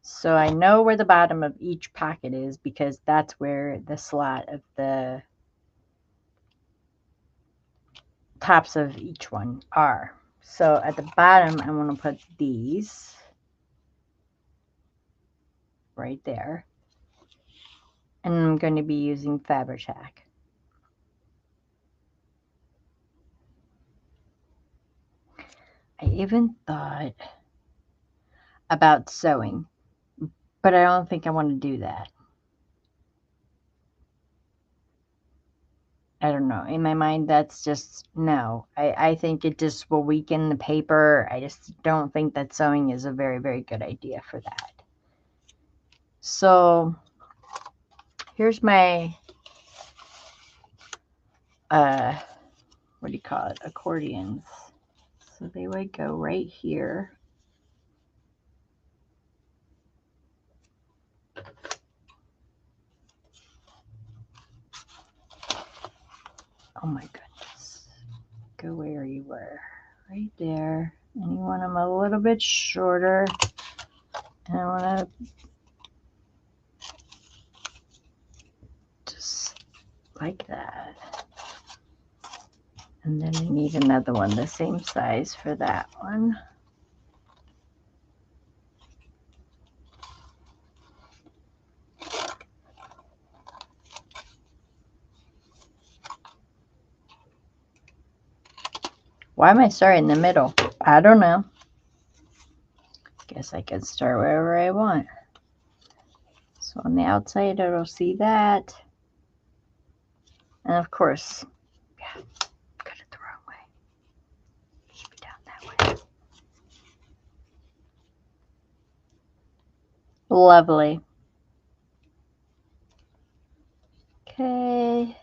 So I know where the bottom of each pocket is because that's where the slot of the tops of each one are. So at the bottom, I'm going to put these right there. And I'm going to be using Fabri-Tac. I even thought about sewing, but I don't think I want to do that. I don't know. In my mind, that's just no. I think it just will weaken the paper. I just don't think that sewing is a very, very good idea for that. So here's my, what do you call it? Accordions. So they would go right here. Oh my goodness. Go where you were. Right there. And you want them a little bit shorter. And I want to just like that. And then I need another one the same size for that one. Why am I starting in the middle? I don't know. Guess I can start wherever I want. So on the outside, it'll see that. And of course, yeah, cut it the wrong way. It should be down that way. Lovely. Okay.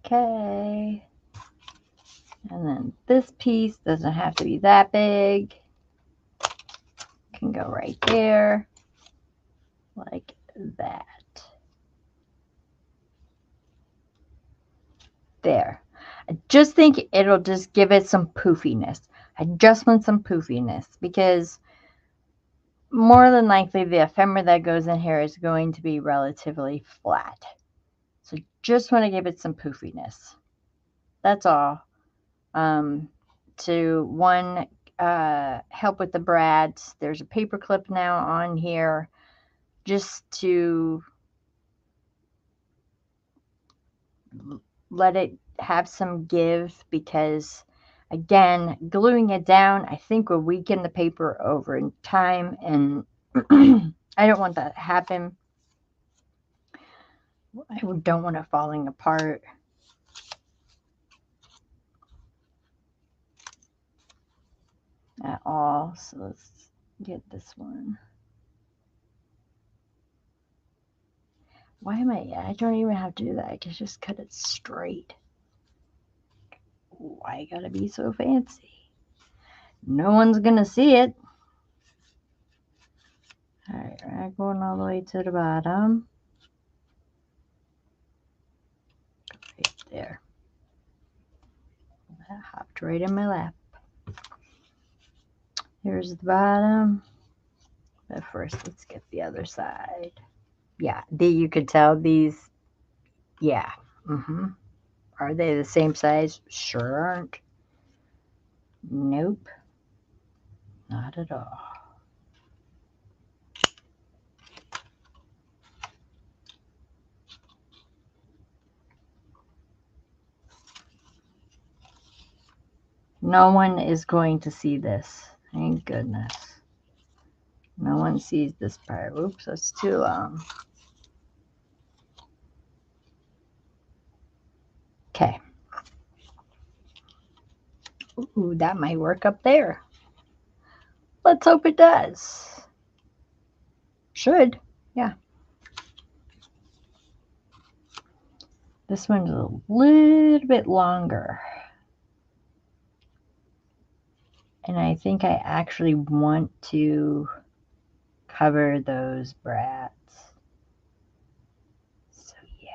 Okay. And then this piece doesn't have to be that big. Can go right there, like that. There. I just think it'll just give it some poofiness. I just want some poofiness because more than likely the ephemera that goes in here is going to be relatively flat. So just want to give it some poofiness. That's all. To help with the brads, there's a paper clip now on here just to let it have some give, because again, gluing it down I think will weaken the paper over in time, and I don't want that to happen. I don't want it falling apart. At all. So let's get this one. Why am I don't even have to do that. I can just cut it straight. Why gotta be so fancy? No one's gonna see it. Alright, we're going all the way to the bottom. Right there. That hopped right in my lap. Here's the bottom. But first, let's get the other side. Yeah, you could tell these. Yeah. Are they the same size? Sure aren't. Nope. Not at all. No one is going to see this. Thank goodness. No one sees this part. Oops, that's too long. Okay. Ooh, that might work up there. Let's hope it does. Should. Yeah. This one's a little bit longer. And I think I actually want to cover those brads. So yeah,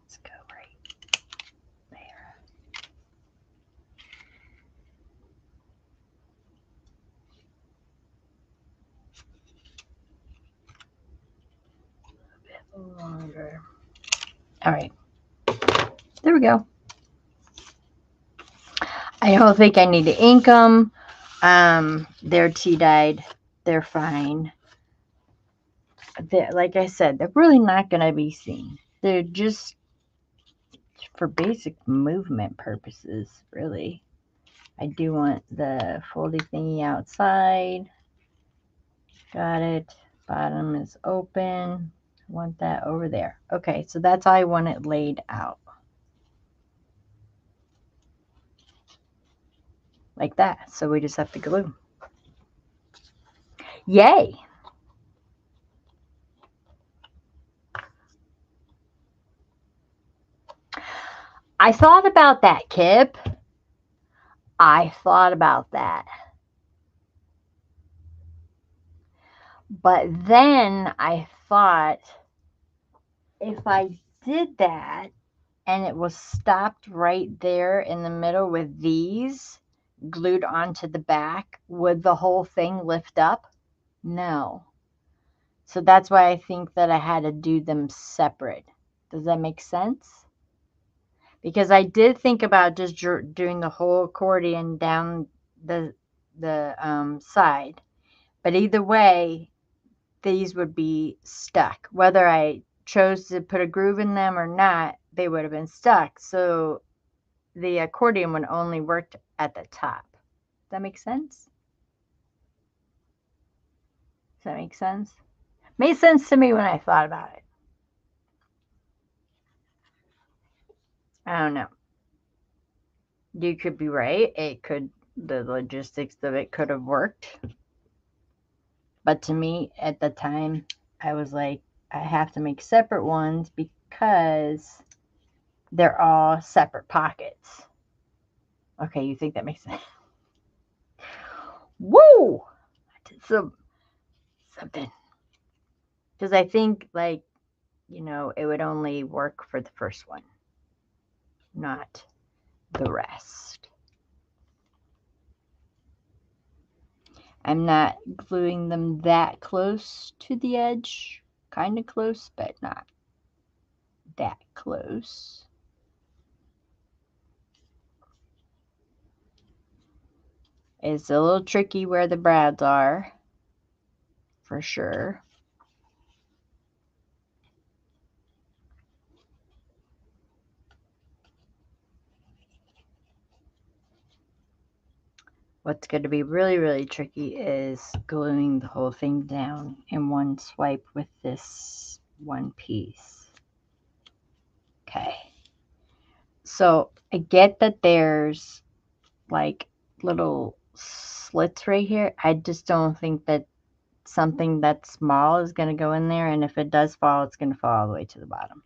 let's go right there. A bit longer. All right. There we go. I don't think I need to ink them. They're tea-dyed. They're fine. Like I said, they're really not going to be seen. They're just for basic movement purposes, really. I do want the foldy thingy outside. Got it. Bottom is open. I want that over there. Okay, so that's how I want it laid out. Like that. So we just have to glue. Yay! I thought about that, Kip. I thought about that. But then I thought, if I did that and it was stopped right there in the middle with these glued onto the back, would the whole thing lift up? No. So that's why I think that I had to do them separate. Does that make sense? Because I did think about just doing the whole accordion down the side. But either way, these would be stuck. Whether I chose to put a groove in them or not, they would have been stuck. So the accordion would only work at the top. Does that make sense? Does that make sense? Made sense to me when I thought about it. I don't know. You could be right. It could, the logistics of it could have worked. But to me, at the time, I was like, I have to make separate ones because they're all separate pockets. Okay, you think that makes sense? Woo! I did something. Because I think, like, it would only work for the first one, not the rest. I'm not gluing them that close to the edge. Kind of close, but not that close. It's a little tricky where the brads are, for sure. What's going to be really, really tricky is gluing the whole thing down in one swipe with this one piece. Okay. So I get that there's like little slits right here. I just don't think that something that small is going to go in there. And if it does fall, it's going to fall all the way to the bottom.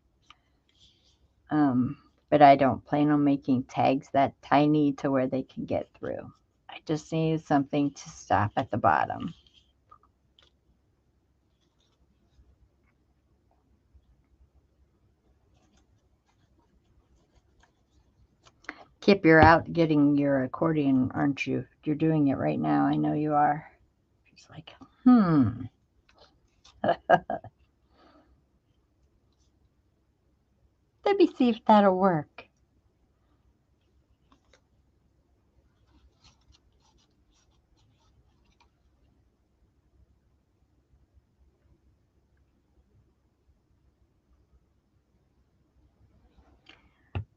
But I don't plan on making tags that tiny to where they can get through. I just need something to stop at the bottom. Kip, you're out getting your accordion, aren't you? You're doing it right now. I know you are. She's like, Let me see if that'll work.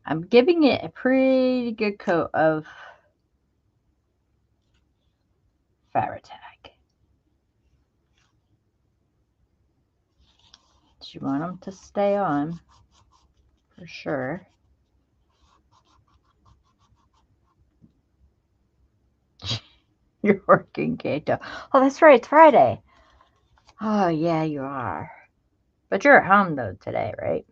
I'm giving it a pretty good coat of Fabri-Tac. You want them to stay on, for sure. You're working, Kato. Oh, that's right. It's Friday. Oh, yeah, you are. But you're at home, though, today, right?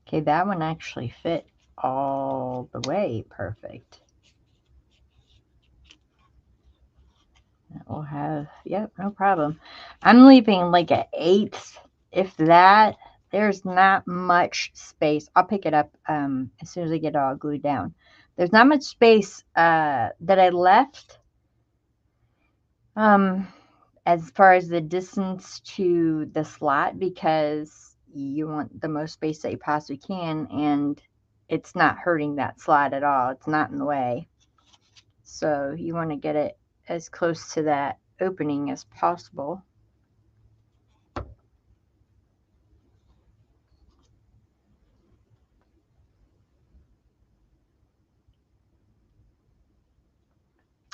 Okay, that one actually fit all the way perfect. We'll have, yep, no problem. I'm leaving like an eighth, if that. There's not much space. I'll pick it up as soon as I get it all glued down. There's not much space that I left as far as the distance to the slot, because you want the most space that you possibly can, and it's not hurting that slot at all. It's not in the way. So you want to get it as close to that opening as possible.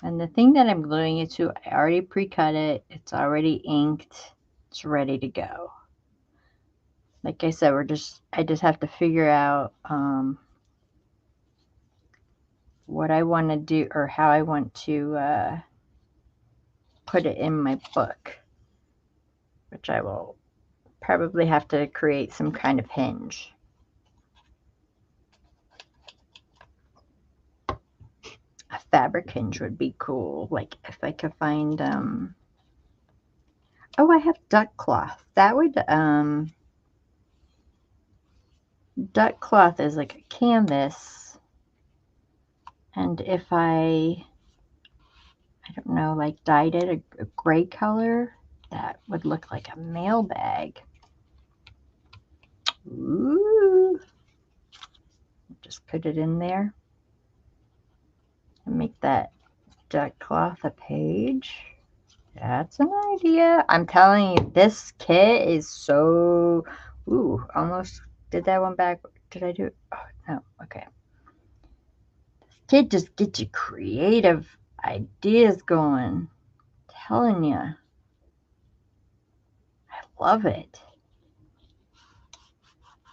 And the thing that I'm gluing it to, I already pre-cut it. It's already inked. It's ready to go. Like I said, I just have to figure out what I want to do, or how I want to put it in my book, which I will probably have to create some kind of hinge. A fabric hinge would be cool. Like if I could find oh, I have duck cloth. That would duck cloth is like a canvas, and if I don't know, like dyed it a gray color, that would look like a mail bag. Ooh. Just put it in there and make that duck cloth a page. That's an idea. I'm telling you, this kit is so... Ooh, almost did that one back. Did I do it? Oh, no. Okay. This kit just gets you creative ideas going. I'm telling you. love it.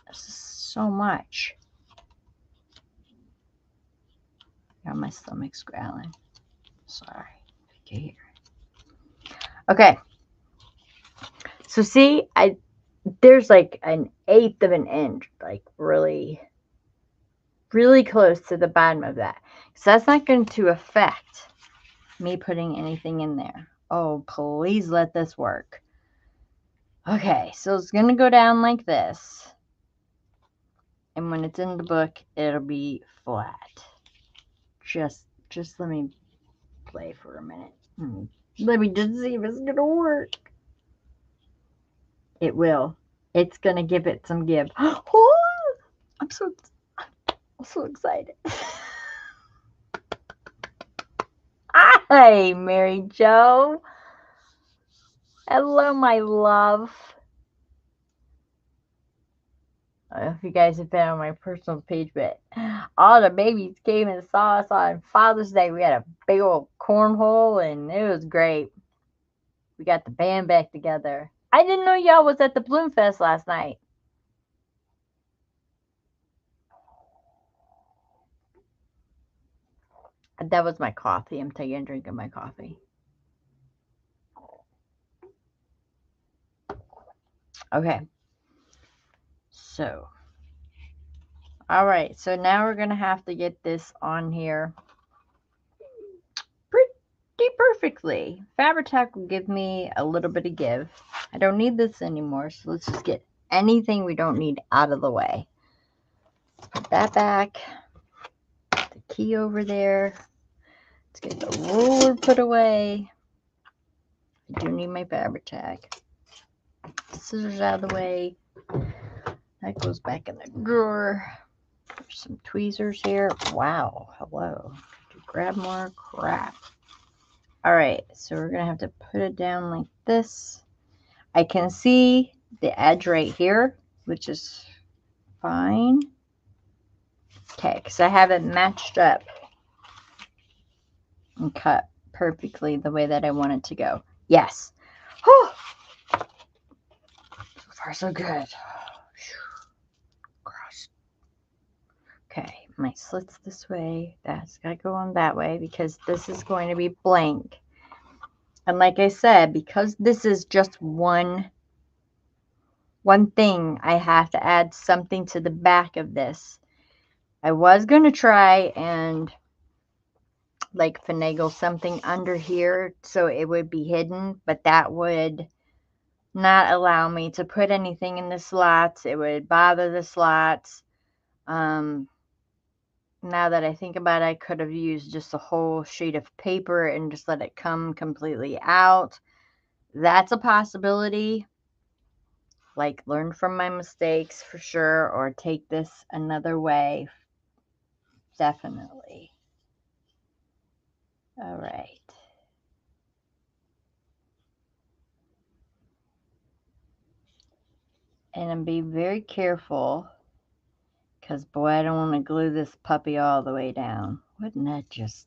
This is so much. Got my stomach's growling. Sorry if you can hear. Okay. So see, there's like an eighth of an inch, like really, really close to the bottom of that. So that's not going to affect me putting anything in there. Oh, please let this work. Okay, so it's going to go down like this. And when it's in the book, it'll be flat. Just let me play for a minute. Let me just see if it's going to work. It will. It's going to give it some give. Oh, I'm so excited. Hi, Mary Jo. Hello, my love. I don't know if you guys have been on my personal page, but all the babies came and saw us on Father's Day. We had a big old cornhole, and it was great. We got the band back together. I didn't know y'all was at the Bloom Fest last night. That was my coffee. I'm taking a drink of my coffee. Okay. So, all right. So now we're going to have to get this on here pretty perfectly. Fabri-Tac will give me a little bit of give. I don't need this anymore. So let's just get anything we don't need out of the way. Put that back. Put the key over there. Let's get the ruler put away. I do need my Fabri-Tac. Scissors out of the way. That goes back in the drawer. There's some tweezers here. Wow. Hello. Grab more crap. All right. So we're going to have to put it down like this. I can see the edge right here, which is fine. Okay. Because I have it matched up and cut perfectly the way that I want it to go. Yes. Oh, so far so good. Okay, my slits this way. That's got to go on that way because this is going to be blank. And like I said, because this is just one thing, I have to add something to the back of this. I was going to try and like finagle something under here so it would be hidden, but that would not allow me to put anything in the slots. It would bother the slots. Now that I think about it, I could have used just a whole sheet of paper and just let it come completely out. That's a possibility. Like, learn from my mistakes for sure, or take this another way. Definitely. All right. And be very careful, because boy, I don't want to glue this puppy all the way down. Wouldn't that just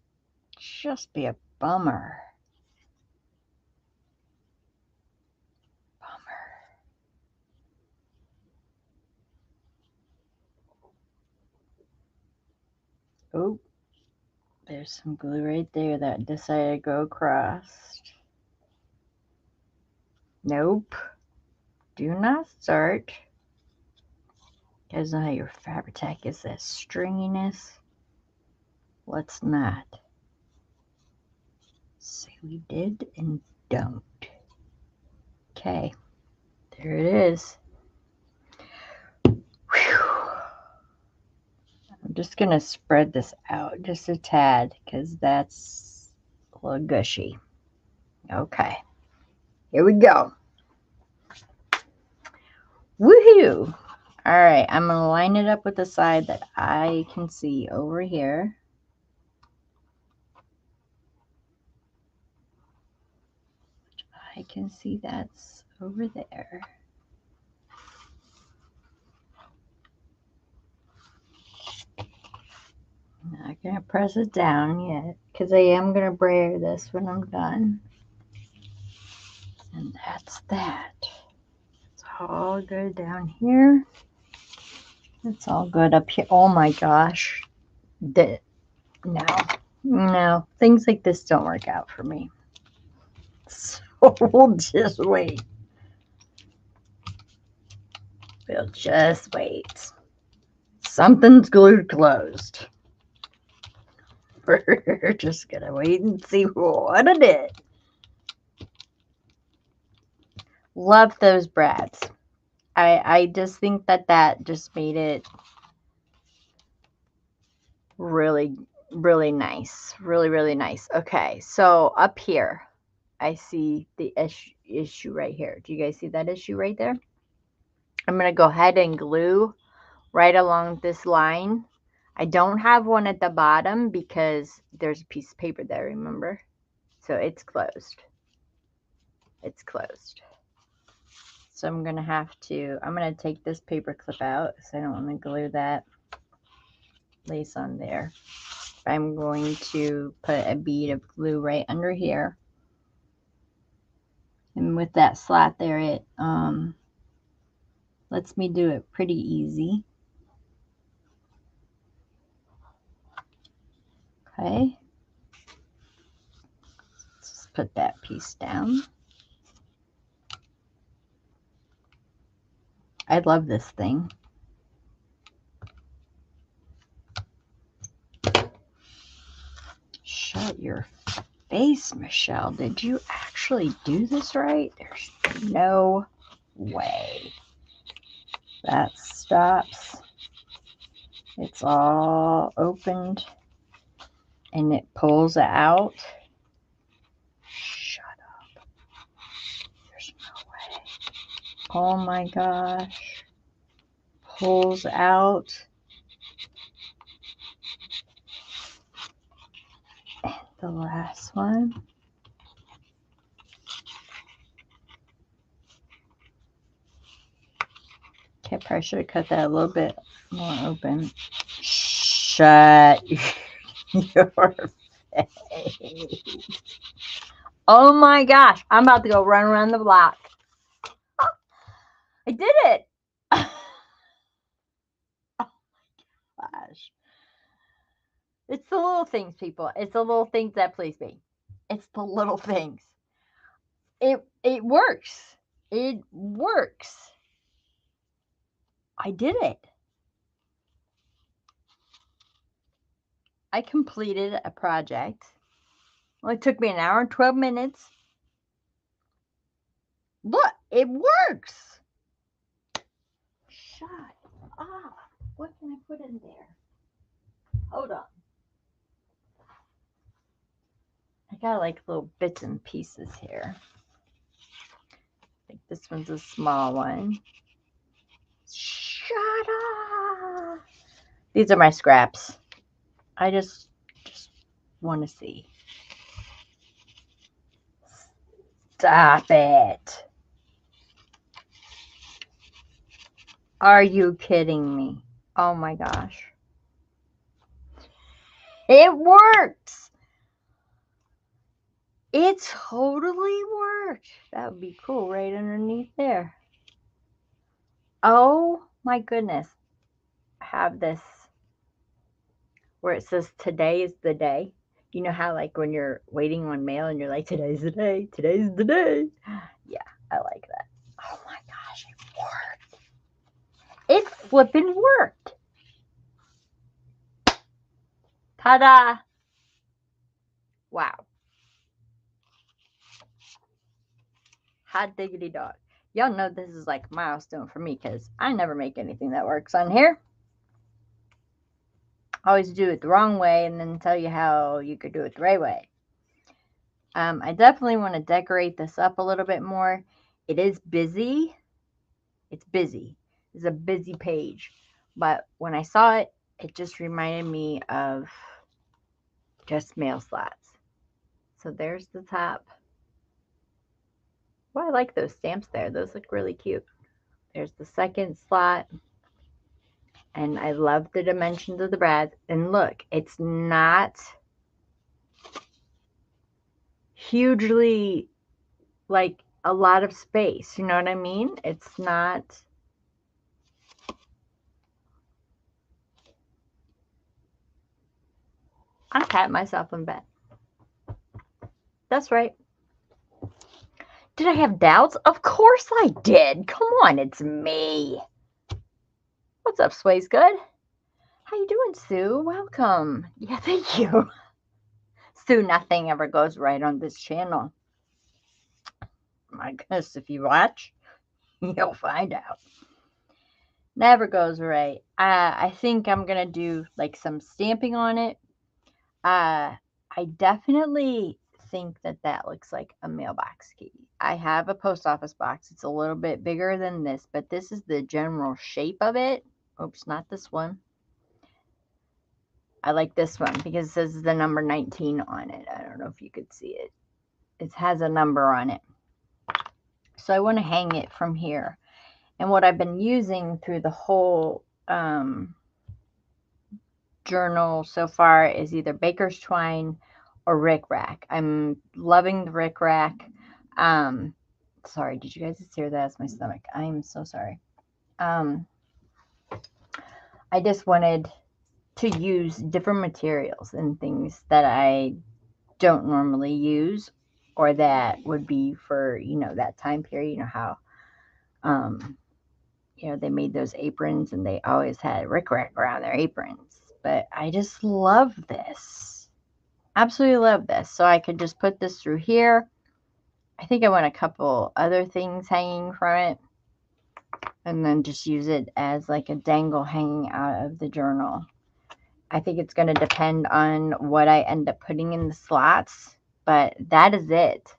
be a bummer? Oh, there's some glue right there that decided to go across. Nope. Do not start. You guys know how your Fabri-Tac is, that stringiness. Let's not. Say we did and don't. Okay. There it is. Whew. I'm just going to spread this out just a tad because that's a little gushy. Okay. Here we go. Woohoo! All right. I'm going to line it up with the side that I can see over here. I can see that's over there. I'm not going to press it down yet because I am going to brayer this when I'm done. And that's that. all good down here. It's all good up here. Oh my gosh. No, things like this don't work out for me. So we'll just wait. We'll just wait. Something's glued closed. We're just gonna wait and see what it is. Love those brads. I just think that just made it really, really nice. Really, really nice. Okay, so up here, I see the issue right here. Do you guys see that issue right there? I'm going to go ahead and glue right along this line. I don't have one at the bottom because there's a piece of paper there, remember? So it's closed. It's closed. So I'm going to take this paper clip out because I don't want to glue that lace on there. I'm going to put a bead of glue right under here. And with that slot there, it lets me do it pretty easy. Okay. Let's just put that piece down. I love this thing. Shut your face, Michelle. Did you actually do this right? There's no way. That stops. It's all opened and it pulls it out. Shut up. There's no way. Oh my gosh. Pulls out. And the last one. Okay, probably should have cut that a little bit more open. Shut your face. Oh my gosh. I'm about to go run around the block. I did it. Oh my gosh. It's the little things, people. It's the little things that please me. It's the little things. It works. It works. I did it. I completed a project. Well, it took me an hour and 12 minutes. Look, it works. Shut up. What can I put in there? Hold on. I got like little bits and pieces here. I think this one's a small one. Shut up. These are my scraps. I just want to see. Stop it. Are you kidding me? Oh my gosh. It works. It totally worked. That would be cool right underneath there. Oh my goodness. I have this where it says today is the day. You know how like when you're waiting on mail and you're like, today's the day, today's the day. Yeah, I like that. Oh my gosh, it worked. It flippin' worked. Ta-da. Wow. Hot diggity dog. Y'all know this is like a milestone for me because I never make anything that works on here. I always do it the wrong way and then tell you how you could do it the right way. I definitely want to decorate this up a little bit more. It is busy. It's busy. It's a busy page. But when I saw it, it just reminded me of just mail slots. So there's the top. Well, I like those stamps there. Those look really cute. There's the second slot. And I love the dimensions of the brad. And look, it's not hugely like a lot of space. You know what I mean? It's not. I pat myself in bed. That's right. Did I have doubts? Of course I did. Come on, it's me. What's up, Sway's Good? How you doing, Sue? Welcome. Yeah, thank you. Sue, nothing ever goes right on this channel. My goodness, if you watch, you'll find out. Never goes right. I think I'm going to do like some stamping on it. I definitely think that that looks like a mailbox key. I have a post office box. It's a little bit bigger than this, but this is the general shape of it. Oops, not this one. I like this one because it says the number 19 on it. I don't know if you could see it. It has a number on it. So I want to hang it from here. And what I've been using through the whole journal so far is either Baker's Twine or Rick Rack. I'm loving the Rick Rack. Sorry, did you guys just hear that? That's my stomach. I am so sorry. I just wanted to use different materials and things that I don't normally use, or that would be for, you know, that time period. You know how you know, they made those aprons and they always had Rick Rack around their aprons. But I just love this. Absolutely love this. So I could just put this through here. I think I want a couple other things hanging from it. And then just use it as like a dangle hanging out of the journal. I think it's going to depend on what I end up putting in the slots. But that is it.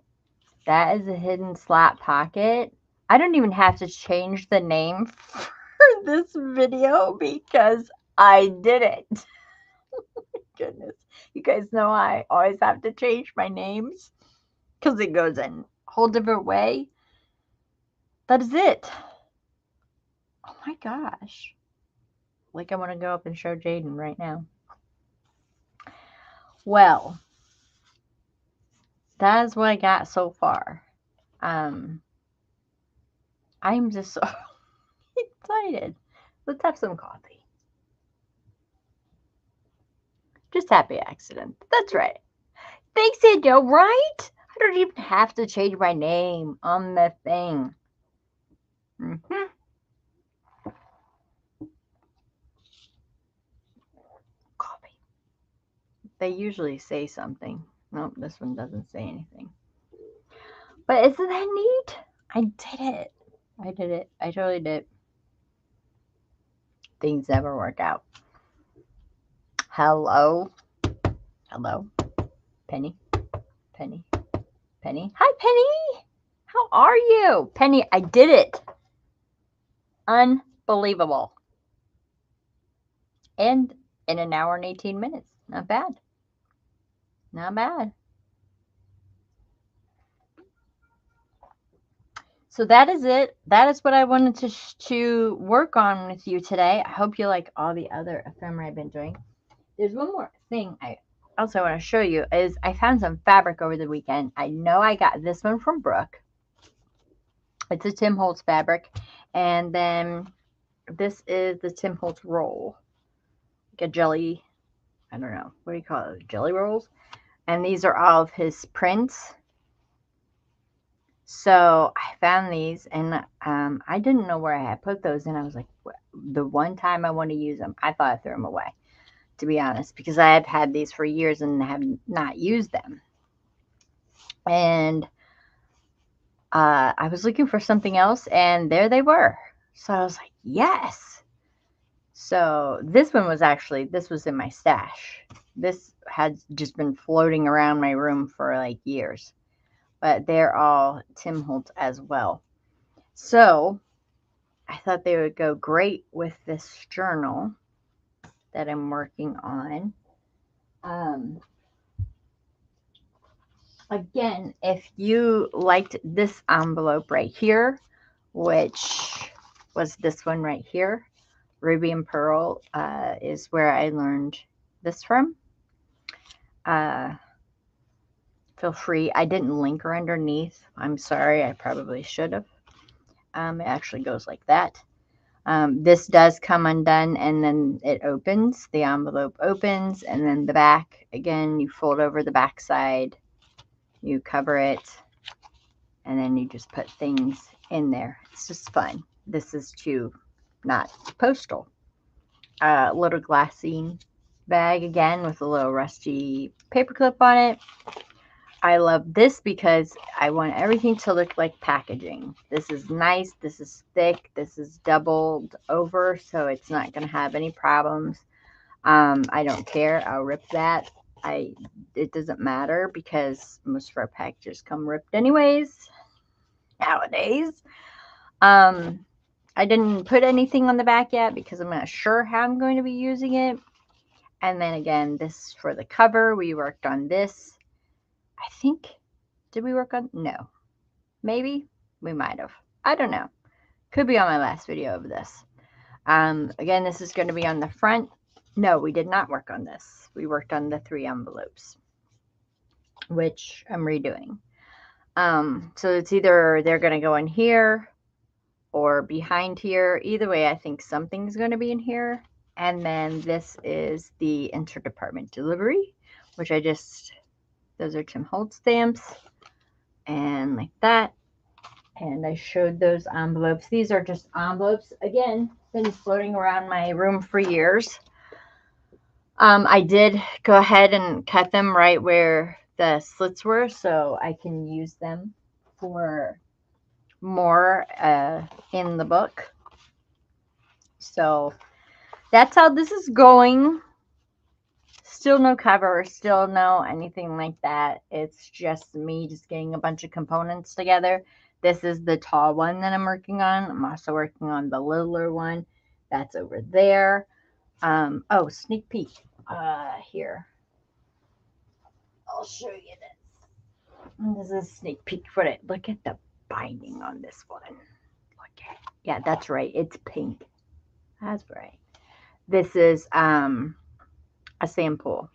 That is a hidden slot pocket. I don't even have to change the name for this video because I did it. Goodness. You guys know I always have to change my names because it goes in a whole different way. That is it. Oh my gosh. Like I want to go up and show Jaden right now. Well, that is what I got so far. I'm just so excited. Let's have some coffee. Just happy accident. That's right. Thanks, Ando, right? I don't even have to change my name on the thing. Coffee. They usually say something. Nope, this one doesn't say anything. But isn't that neat? I did it. I did it. I totally did. Things never work out. Hello? Hello? Penny? Penny? Penny? Hi, Penny! How are you? Penny, I did it. Unbelievable. And in an hour and 18 minutes. Not bad. Not bad. So that is it. That is what I wanted to work on with you today. I hope you like all the other ephemera I've been doing. There's one more thing I also want to show you is I found some fabric over the weekend. I know I got this one from Brooke. It's a Tim Holtz fabric. And then this is the Tim Holtz roll. Like a jelly, I don't know. What do you call it? Jelly rolls? And these are all of his prints. So I found these and I didn't know where I had put those. And I was like, the one time I want to use them, I thought I threw them away, to be honest, because I had had these for years and have not used them. And I was looking for something else and there they were. So I was like, yes. So this one was actually, this was in my stash. This had just been floating around my room for like years. But they're all Tim Holtz as well. So I thought they would go great with this journal that I'm working on. Again, if you liked this envelope right here, which was this one right here, Ruby and Pearl is where I learned this from. For feel free. I didn't link her underneath. I'm sorry. I probably should have. It actually goes like that. This does come undone, and then it opens. The envelope opens, and then the back, again, you fold over the back side, you cover it, and then you just put things in there. It's just fun. This is not postal. Little glassine bag, again, with a little rusty paper clip on it. I love this because I want everything to look like packaging. This is nice. This is thick. This is doubled over, so it's not going to have any problems. I don't care. I'll rip that. It doesn't matter because most of our packages come ripped anyways nowadays. I didn't put anything on the back yet because I'm not sure how I'm going to be using it. And then again, this for the cover. We worked on this. I think, did we work on? No. Maybe? We might have. I don't know. Could be on my last video of this. Again, this is going to be on the front. No, we did not work on this. We worked on the 3 envelopes, which I'm redoing. So it's either they're going to go in here or behind here. Either way, I think something's going to be in here. And then this is the interdepartment delivery, which those are Tim Holtz stamps. And like that. And I showed those envelopes. These are just envelopes. Again, been floating around my room for years. I did go ahead and cut them right where the slits were, so I can use them for more in the book. So that's how this is going. Still no cover, still no anything like that. It's just me just getting a bunch of components together. This is the tall one that I'm working on. I'm also working on the littler one. That's over there. Oh, sneak peek. Here. I'll show you this. This is a sneak peek for it. Look at the binding on this one. Look at it. Yeah, that's right. It's pink. That's right. This is a sample.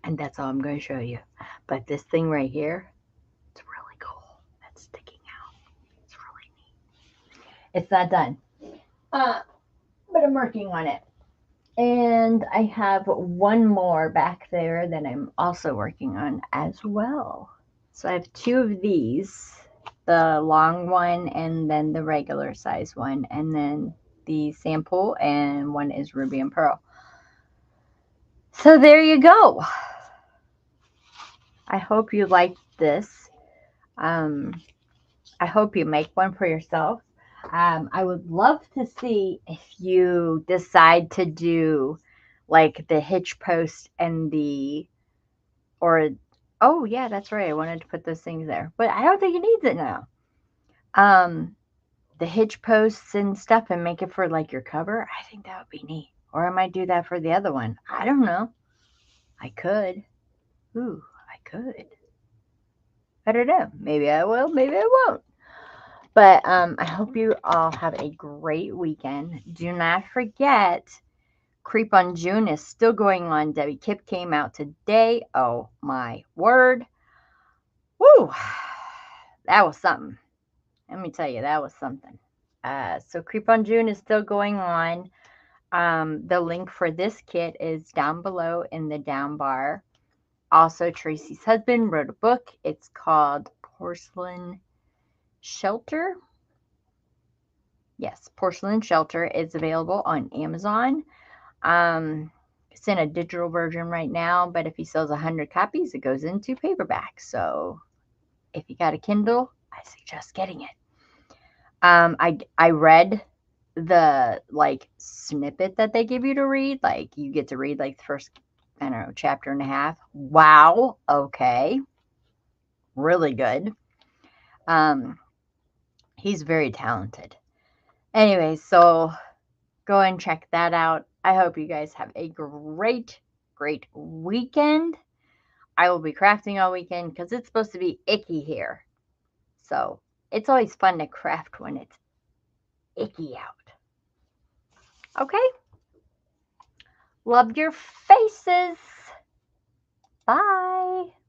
And that's all I'm going to show you. But this thing right here, it's really cool. That's sticking out. It's really neat. It's not done. But I'm working on it. And I have one more back there that I'm also working on as well. So I have 2 of these. The long one and then the regular size one. And then the sample, and one is Ruby and Pearl. So there you go. I hope you liked this. I hope you make one for yourself. I would love to see if you decide to do like the hitch post and oh yeah, that's right. I wanted to put those things there, but I don't think it needs it now. The hitch posts and stuff and make it for like your cover. I think that would be neat. Or I might do that for the other one. I don't know. I could. Ooh, I could. I don't know. Maybe I will. Maybe I won't. But I hope you all have a great weekend. Do not forget, Creep on June is still going on. Debbie Kipp came out today. Oh, my word. Woo! That was something. Let me tell you, that was something. So Creep on June is still going on. The link for this kit is down below in the down bar. Also, Tracy's husband wrote a book. It's called Porcelain Shelter. Yes, Porcelain Shelter is available on Amazon. It's in a digital version right now, but if he sells 100 copies, it goes into paperback. So if you got a Kindle, I suggest getting it. I read the like snippet that they give you to read. Like you get to read like the first, I don't know, chapter and a half. Wow. Okay. Really good. He's very talented. Anyway, so go and check that out. I hope you guys have a great, great weekend. I will be crafting all weekend because it's supposed to be icky here. So it's always fun to craft when it's icky out. Okay? Love your faces. Bye.